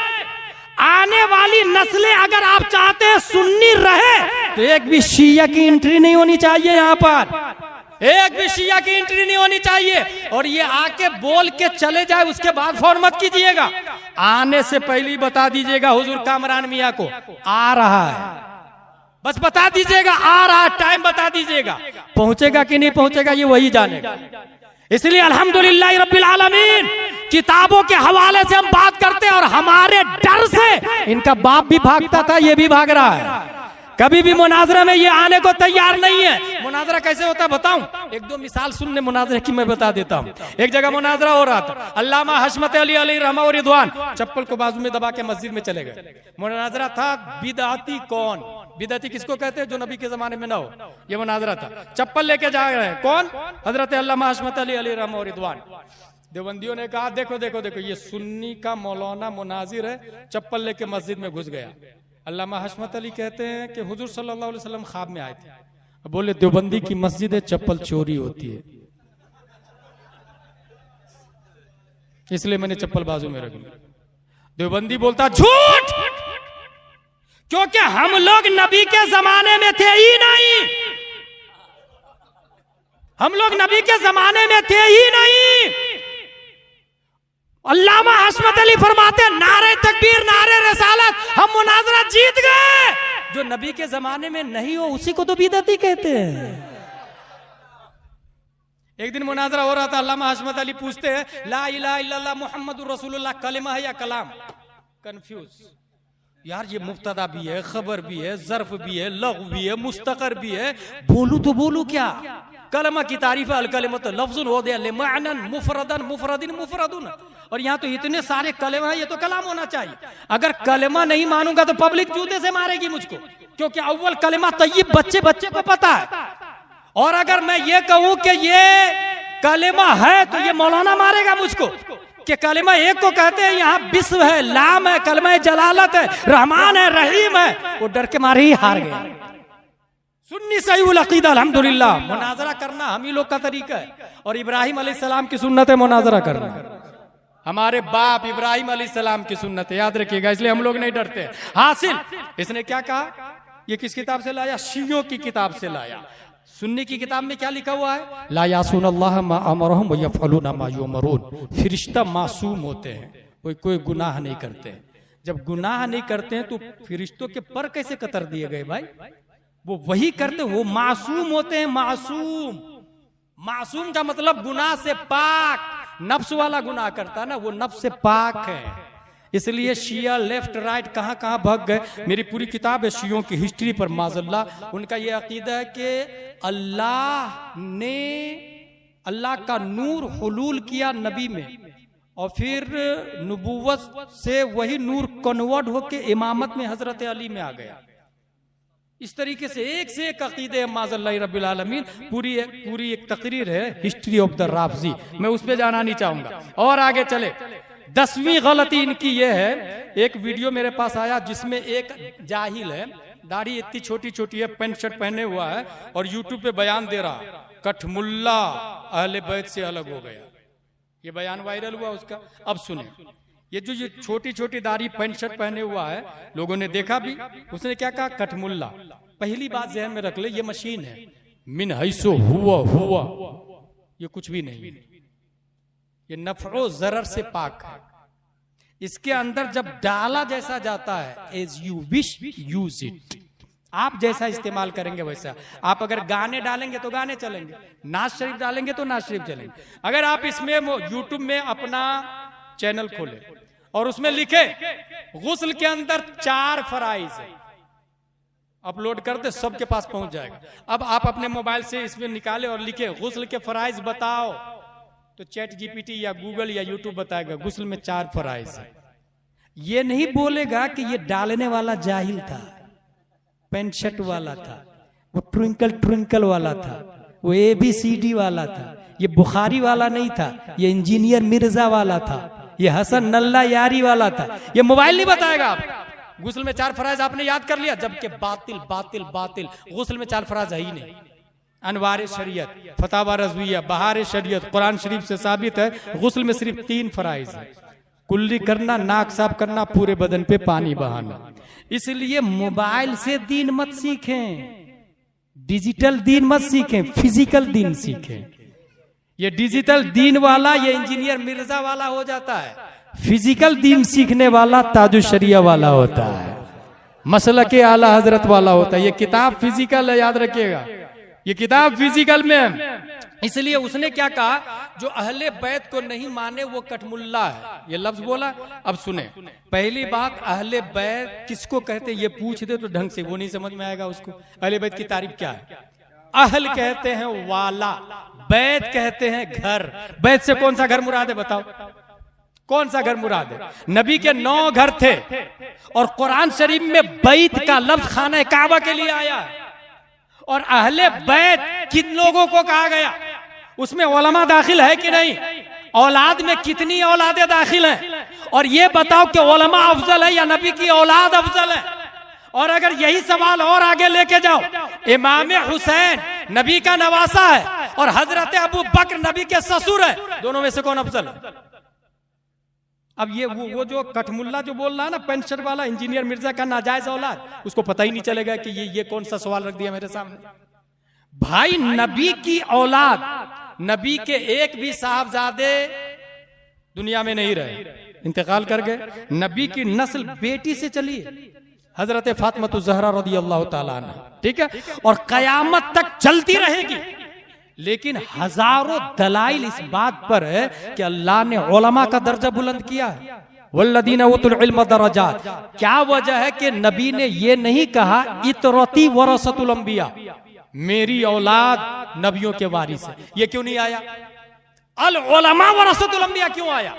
आने वाली नस्लें अगर आप चाहते हैं सुन्नी रहे, तो एक भी शिया की एंट्री नहीं होनी चाहिए यहाँ पर, एक भी शिया की एंट्री नहीं होनी चाहिए। और ये आके बोल के चले जाए, उसके बाद फोन मत कीजिएगा, आने से पहले ही बता दीजिएगा हुजूर कामरान मियां को आ रहा है, बस बता दीजिएगा आ रहा, टाइम बता दीजिएगा। पहुंचेगा कि नहीं पहुंचेगा ये वही जानेगा। इसलिए अल्हम्दुलिल्लाह रब्बिल आलमीन, किताबों के हवाले से हम बात करते हैं और हमारे डर से इनका बाप भी भागता था, ये भी भाग रहा है। कभी भी मुनाजरा में ये आने को तैयार नहीं है। मुनाजरा कैसे होता है बताऊं? एक दो मिसाल सुनने मुनाजरे की मैं बता देता हूं। एक जगह मुनाजरा हो रहा था, अल्लामा हशमत अली अलैहि रहमा व रिदवान चप्पल को बाजू में दबा के मस्जिद में चले गए। मुनाजरा था बिदअती कौन, बिदअती किसको कहते हैं जो नबी के जमाने में ना हो, ये मुनाजरा था। चप्पल लेके जा रहे हैं कौन? हजरत अल्लामा हशमत अली अलैहि रहमा व रिदवान। देवबंदियों ने कहा देखो देखो देखो, ये सुन्नी का मौलाना मुनाजिर है, चप्पल लेके मस्जिद में घुस गया। अल्लामा हशमत अली कहते हैं कि हुजूर सल्लल्लाहु अलैहि वसल्लम ख्वाब में आए थे, बोले देवबंदी की मस्जिद है, चप्पल चोरी होती है, इसलिए मैंने चप्पल बाजू में रख ली। देवबंदी बोलता झूठ, क्योंकि हम लोग नबी के जमाने में थे ही नहीं, हम लोग नबी के जमाने में थे ही नहीं। अल्लामा हशमत अली फरमाते नारे तकबीर नारे रसालत, हम मुनाजरा जीत गए। जो नबी के जमाने में नहीं हो उसी को तो बिदअती कहते हैं। एक दिन मुनाजरा हो रहा था, अल्लामा हशमत अली पूछते हैं ला इलाहा इल्लल्लाह मुहम्मदुर रसूलुल्लाह कलिमा है या कलाम? कंफ्यूज यार, ये मुब्तदा भी है, खबर भी है, ज़र्फ भी है, लग़्व भी है, मुस्तक़र भी है, बोलू तो बोलू क्या? कलमा की तारीफ है, अल कलिमत लफ्ज़ुन हो गया लिमअनन मुफरदन मुफरदिन मुफरदुन, और यहाँ तो इतने सारे कलमा है, ये तो कलाम होना चाहिए। अगर कलमा नहीं मानूंगा तो पब्लिक जूते से मारेगी मुझको, क्योंकि अव्वल कलमा तय्यब बच्चे बच्चे को पता है। और अगर मैं ये कहूं कि ये कलमा है तो ये मौलाना मारेगा मुझको, कि कलमा एक को कहते हैं, यहाँ बिस्म है, लाम है, कलमा जलालत है, रहमान है, रहीम है, वो डर के मारे ही हार गया। सुन्नी सही उल अकीदा अल्हम्दुलिल्लाह, मुनाजरा करना हम ही लोग का तरीका है, और इब्राहिम अलैहिस्सलाम की सुन्नत है मुनाजरा करना, हमारे बाप इब्राहिम अलैहिस्सलाम की सुन्नत है, याद रखिएगा, इसलिए हम लोग नहीं डरते। हासिल इसने क्या कहा, ये किस किताब से लाया? शियों की किताब से लाया। सुन्नी की किताब में क्या लिखा हुआ है? ला यासून अल्लाह मा अमरहुम व यफअलूना मा युमरून। फरिश्ता मासूम होते हैं, कोई गुनाह नहीं करते। जब गुनाह नहीं करते हैं तो फरिश्तों के पर कैसे कतर दिए गए भाई? वो वही करते, वो मासूम होते हैं। मासूम, मासूम का मतलब गुनाह से पाक। नफ्स वाला गुनाह करता ना, वो नफ्स से पाक है। इसलिए शिया लेफ्ट राइट कहां कहां भाग गए। मेरी पूरी किताब है शियों की हिस्ट्री पर माज़ल्लाह। उनका ये अकीदा है कि अल्लाह का नूर हुलूल किया नबी में, और फिर नबूवत से वही नूर कन्वर्ट होके इमामत में हजरत अली में आ गया। इस तरीके से एक अकीदे माज़ल्लाह रब्बिल आलमीन। पूरी एक तकरीर है हिस्ट्री ऑफ द राफजी, मैं उस पर जाना नहीं चाहूंगा। और आगे चले, 10वीं गलती इनकी ये है, एक वीडियो मेरे पास आया जिसमें एक जाहिल है, दाढ़ी इतनी छोटी छोटी है, पैंट शर्ट पहने हुआ है, और यूट्यूब पे बयान दे रहा, कठमुल्ला अहले बैत से अलग हो गया। ये बयान वायरल हुआ उसका। अब सुने, ये छोटी छोटी दाढ़ी पैंट शर्ट पहने हुआ है, लोगों ने देखा भी। उसने क्या कहा? कठमुल्ला। पहली बात ज़हन में रख ले, ये मशीन है, मिन हैसो हुआ, ये कुछ भी नहीं, ये नफ़ो ज़रर से पाक है। इसके अंदर जब डाला जैसा जाता है, as you wish use it, आप जैसा इस्तेमाल करेंगे वैसा। आप अगर गाने डालेंगे तो गाने चलेंगे, नाज शरीफ डालेंगे तो नाज शरीफ चलेंगे। अगर आप इसमें यूट्यूब में अपना चैनल खोले और उसमें लिखे गुस्ल के अंदर 4 फराइज है, अपलोड कर दे, सबके पास पहुंच जाएगा। अब आप अपने मोबाइल से इसमें निकाले और लिखे गुस्ल के फराइज बताओ, तो चैट जीपीटी या गूगल या यूट्यूब बताएगा गुस्ल में 4 फराइज है। ये नहीं बोलेगा कि ये डालने वाला जाहिल था, पैंट शर्ट वाला था, वो ट्विंकल ट्विंकल वाला था, वो ABCD वाला था, ये बुखारी वाला नहीं था, ये इंजीनियर मिर्जा वाला था, ये हसन नल्ला यारी वाला था। ये मोबाइल नहीं बताएगा आप। गुस्ल में 4 फराइज आपने याद कर लिया, जबकि बातिल बातिल बातिल, गुस्ल में 4 फराइज है ही नहीं। अनवार शरीयत, फतावा रज़विया, बहार शरीयत, कुरान शरीफ से साबित है गुस्ल में सिर्फ 3 फराइज है, कुल्ली करना, नाक साफ करना, पूरे बदन पे पानी बहाना। इसलिए मोबाइल से दीन मत सीखें, डिजिटल दीन मत सीखें, फिजिकल दीन सीखें। ये डिजिटल दीन वाला ये इंजीनियर मिर्जा वाला हो जाता है, फिजिकल दीन सीखने वाला ताजुश शरिया वाला होता है, मसलक आला हजरत वाला होता है। ये किताब फिजिकल है, याद रखिएगा, ये किताब फिजिकल में है। इसलिए उसने क्या कहा, जो अहले बैत को नहीं माने वो कठमुल्ला है, ये लफ्ज बोला। अब सुने, पहली बात, अहले बैत किसको कहते ये पूछ दे तो ढंग से, वो नहीं समझ में आएगा उसको। अहले बैत की तारीफ क्या है? अहल कहते हैं वाला, बैत कहते हैं घर। बैत से कौन सा घर मुराद है बताओ, कौन सा घर मुराद है? नबी के 9 घर थे और कुरान शरीफ में बैत का लफ्ज खाना काबा के लिए आया है। और अहले बैत किन लोगों को कहा गया? उसमें उलमा दाखिल है कि नहीं? औलाद में कितनी औलादें दाखिल हैं? और ये बताओ कि उलमा अफजल है या नबी की औलाद अफजल है? और अगर यही सवाल और आगे लेके जाओ, इमाम हुसैन नबी का नवासा है और हजरत अबू बकर नबी के ससुर है, दोनों में से कौन अफजल है? अब ये वो जो कठमुल्ला जो बोल रहा है ना, पेंट शर्ट वाला, इंजीनियर मिर्जा का नाजायज औलाद, उसको पता ही नहीं चलेगा कि ये कौन सा सवाल रख दिया मेरे सामने। भाई, नबी की औलाद, नबी के एक भी साहबजादे दुनिया में नहीं रहे, इंतकाल कर गए। नबी की नस्ल बेटी से चली है, हजरत फातिमा ज़हरा रज़ियल्लाहु ताला अन्हा, ठीक है, और कयामत तक चलती रहेगी। लेकिन हजारों दलाइल इस बात पर है कि अल्लाह ने उलमा का दर्जा बुलंद किया है, वल्लदीना उतुल इल्म दरजात। क्या वजह है कि नबी ने ये नहीं कहा इतरती वरसतुल अंबिया, मेरी औलाद नबियों के वारिस है? ये क्यों नहीं आया? अल उलमा वरसतुल अंबिया क्यों आया?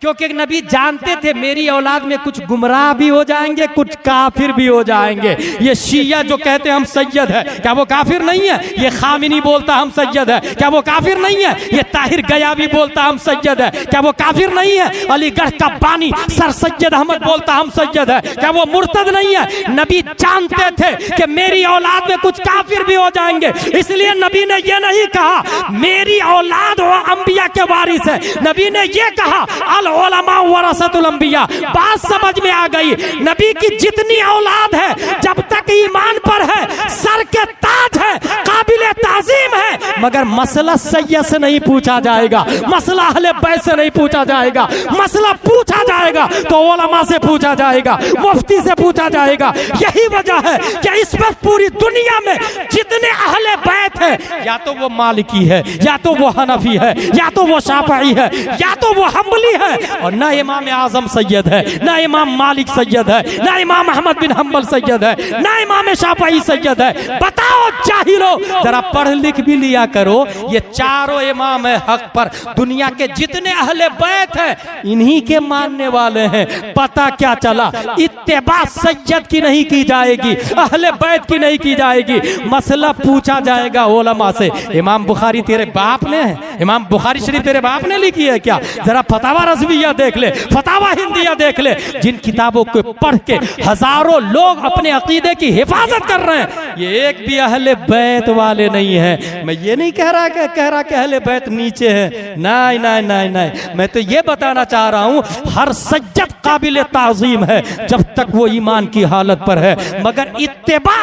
क्योंकि नबी जानते थे मेरी औलाद में कुछ गुमराह भी हो जाएंगे, कुछ काफिर भी हो जाएंगे। ये शिया जो कहते हैं हम सैयद है, क्या वो काफिर नहीं है? ये खामिनी बोलता हम सैयद है, क्या वो काफिर नहीं है? ये ताहिर गयाबी बोलता हम सैयद है, क्या वो काफिर नहीं है? अलीगढ़ का बानी सर सैयद अहमद बोलता हम सैयद है, क्या वो मुर्तद नहीं है? नबी जानते थे कि मेरी औलाद में कुछ काफिर भी हो जाएंगे, इसलिए नबी ने ये नहीं कहा मेरी औलाद अंबिया के वारिस है, नबी ने ये कहा अल उलमा वरसतुल अंबिया। बात समझ में आ गई? नबी की जितनी औलाद है, जब तक ईमान पर है, सर के ताज है, काबिले ताजीम है, मगर मसला सैयद से नहीं पूछा जाएगा, मसला अहले बैत से नहीं पूछा जाएगा। मसला पूछा जाएगा तो उलमा से पूछा जाएगा, मुफ्ती से पूछा जाएगा। यही वजह है कि इस पर पूरी दुनिया में जितने अहले बैत है, या तो वो मालिकी है, या तो वो हनफी है, या तो वो शाफई है, या तो वो हम्बली है, और ना इमाम आजम सैयद है, ना इमाम मालिक सैयद है, ना इमाम अहमद बिन हम्बल सैयद है, ना इमाम शाफई सैयद है। बताओ जाहिलो, जरा पढ़ लिख भी लिया करो, ये चारों इमाम है हक पर। दुनिया के जितने अहले बैत है इन्हीं के मानने वाले हैं। पता क्या चला? इत्तेबा सैयद की नहीं की जाएगी, अहले बैत की नहीं की जाएगी। मसला पूछा जाएगा उलमा से। इमाम बुखारी तेरे बाप ने है? इमाम बुखारी शरीफ तेरे बाप ने लिखी है क्या? जरा फतावा रज़विया देख ले, फतावा हिंदिया देख ले, जिन किताबों को पढ़ के हजारों लोग अपने अकीदे की हिफाजत कर रहे हैं, ये एक भी अहले बैत वाले नहीं है। मैं ये नहीं कह रहा कि अहले बैत नीचे है, नहीं नहीं नहीं नहीं, मैं तो ये बताना चाह रहा हूँ हर सज्जद काबिल ताज़ीम है जब तक वो ईमान की हालत पर है, मगर इत्तेबा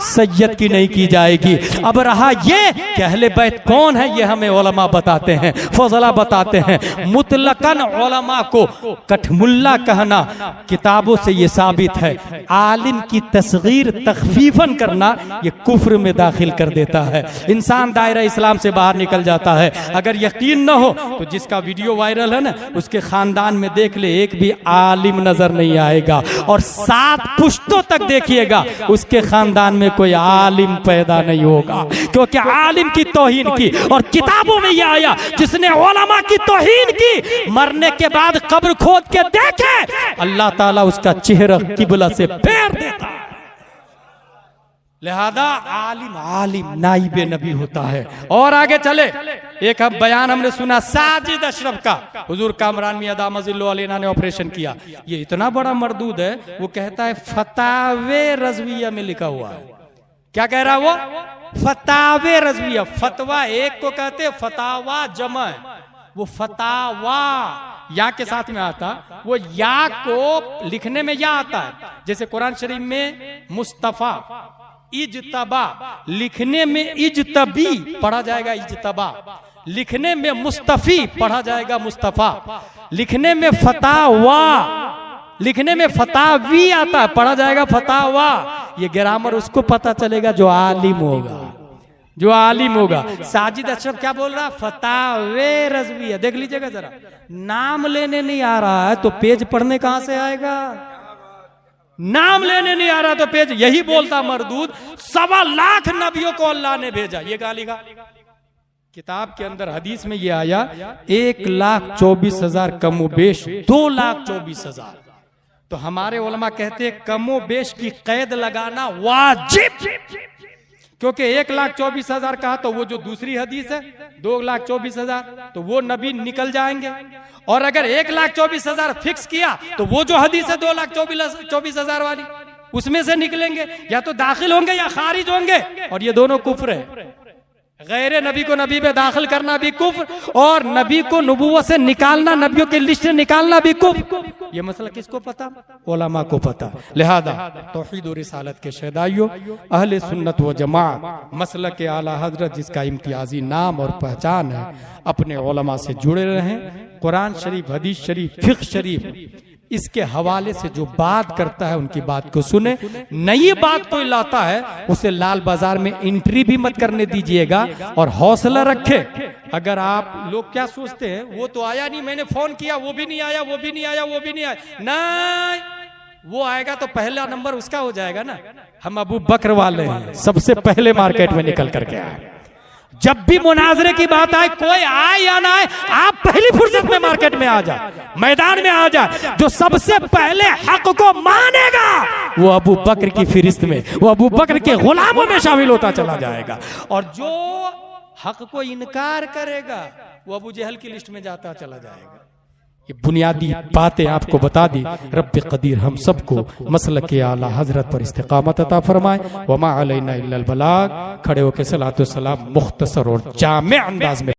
सैयद की नहीं की जाएगी। अब रहा ये कि अहले बैत कौन है, ये हमें उलमा बताते हैं, फज़ला बताते हैं। मुतलकन उलमा को कठमुल्ला कहना किताबों से ये साबित है। आलिम की तस्गीर तखफीफन करना ये कुफ्र में दाखिल कर देता देता है, इंसान दायरा इस्लाम से बाहर निकल जाता है। अगर यकीन न हो तो जिसका वीडियो वायरल है ना, उसके खानदान में देख ले, एक भी आलिम नजर नहीं आएगा, और 7 पुश्तों तक देखिएगा उसके खानदान में कोई आलिम पैदा नहीं होगा, क्योंकि आलिम की तौहीन की। और किताबों में यह आया, जिसने उलमा की तौहीन की, मरने के बाद कब्र खोद के देखे, अल्लाह ताला उसका चेहरा किबला से फेर देता है। लिहाजा आलिम आलिम नाइबे नबी होता है। और आगे चले, एक बयान हमने सुना साजिद अशरफ का, हुजूर कामरान मियां दामजिल्लु अलैना ने ऑपरेशन किया। ये इतना बड़ा मरदूद है, वो कहता है फतावे रज़विया में लिखा हुआ है। क्या कह रहा है वो? फतावे रज़विया। फतवा एक को कहते हैं, फतावा जमा है, वो फतावा या के साथ में आता, वो या को लिखने में या आता है। जैसे कुरान शरीफ में मुस्तफा, इजतबा, लिखने में इजतबी पढ़ा जाएगा इजतबा, लिखने में मुस्तफी पढ़ा जाएगा मुस्तफा, लिखने में फतावा, लिखने में फतावी आता है, पढ़ा जाएगा फतावा। ये ग्रामर उसको पता चलेगा जो आलिम होगा, जो आलिम होगा। साजिद अशरफ क्या बोल रहा? फतावे रज़विया। देख लीजिएगा जरा, नाम लेने नहीं आ रहा है तो पेज पढ़ने कहां से आएगा? नाम लेने नहीं आ रहा तो पेज, यही बोलता मरदूद। 1.25 लाख नबियों को अल्लाह ने भेजा, ये गाली का किताब के अंदर हदीस में ये आया 1,24,000 कमोबेश 2,24,000। तो हमारे उलमा कहते हैं कमोबेश की कैद लगाना वाजिब, क्योंकि 1,24,000 कहा तो वो जो दूसरी हदीस है 2,24,000, तो वो नबी निकल जाएंगे। और अगर 1,24,000 फिक्स किया तो वो जो हदीस है 2,24,000 वाली, उसमें से निकलेंगे, या तो दाखिल होंगे या खारिज होंगे। और ये दोनों कुफ्र है। गैर नबी को नबी में दाखिल करना भी कुफ्र, और नबी को नबूवत से निकालना, नबियों की लिस्ट से निकालना भी कुफ्र। ये मसला किसको पता? उलमा को पता। लिहाजा तौहीद और रिसालत के शहदाइयों, अहले सुन्नत व जमात, मसलक के आला हजरत जिसका इम्तियाजी नाम और पहचान है, अपने उलमा से जुड़े रहें। कुरान शरीफ, हदीस शरीफ, फिक़्ह शरीफ, इसके हवाले से जो बात करता है उनकी बात को सुने। नई बात कोई लाता है उसे लाल बाजार में एंट्री भी मत करने दीजिएगा, और हौसला रखे। अगर आप लोग क्या सोचते हैं, वो तो आया नहीं, मैंने फोन किया, वो भी नहीं आया, वो भी नहीं आया, वो भी नहीं आया, नहीं, वो आएगा तो पहला नंबर उसका हो जाएगा ना। हम अबू बकर वाले हैं, सबसे पहले मार्केट में निकल करके आए। जब भी मुनाजरे की बात आए, कोई आए या ना आए, आप पहली फुर्सत में मार्केट में आ जाए, मैदान में आ जाए। जो सबसे पहले हक को मानेगा वो अबू बकर की फिरिस्त में, वो अबू बकर के गुलामों में शामिल होता चला जाएगा। और जो हक को इनकार करेगा वो अबू जहल की लिस्ट में जाता चला जाएगा। ये बुनियादी बातें आपको बता दी। रब्बे कदीर हम सबको मसलक के आला हजरत पर इस्तिकामत अता फरमाए। वमा अलैना इल्लल बलाग। खड़े होकर सलातो सलाम मुख्तसर और जामे अंदाज में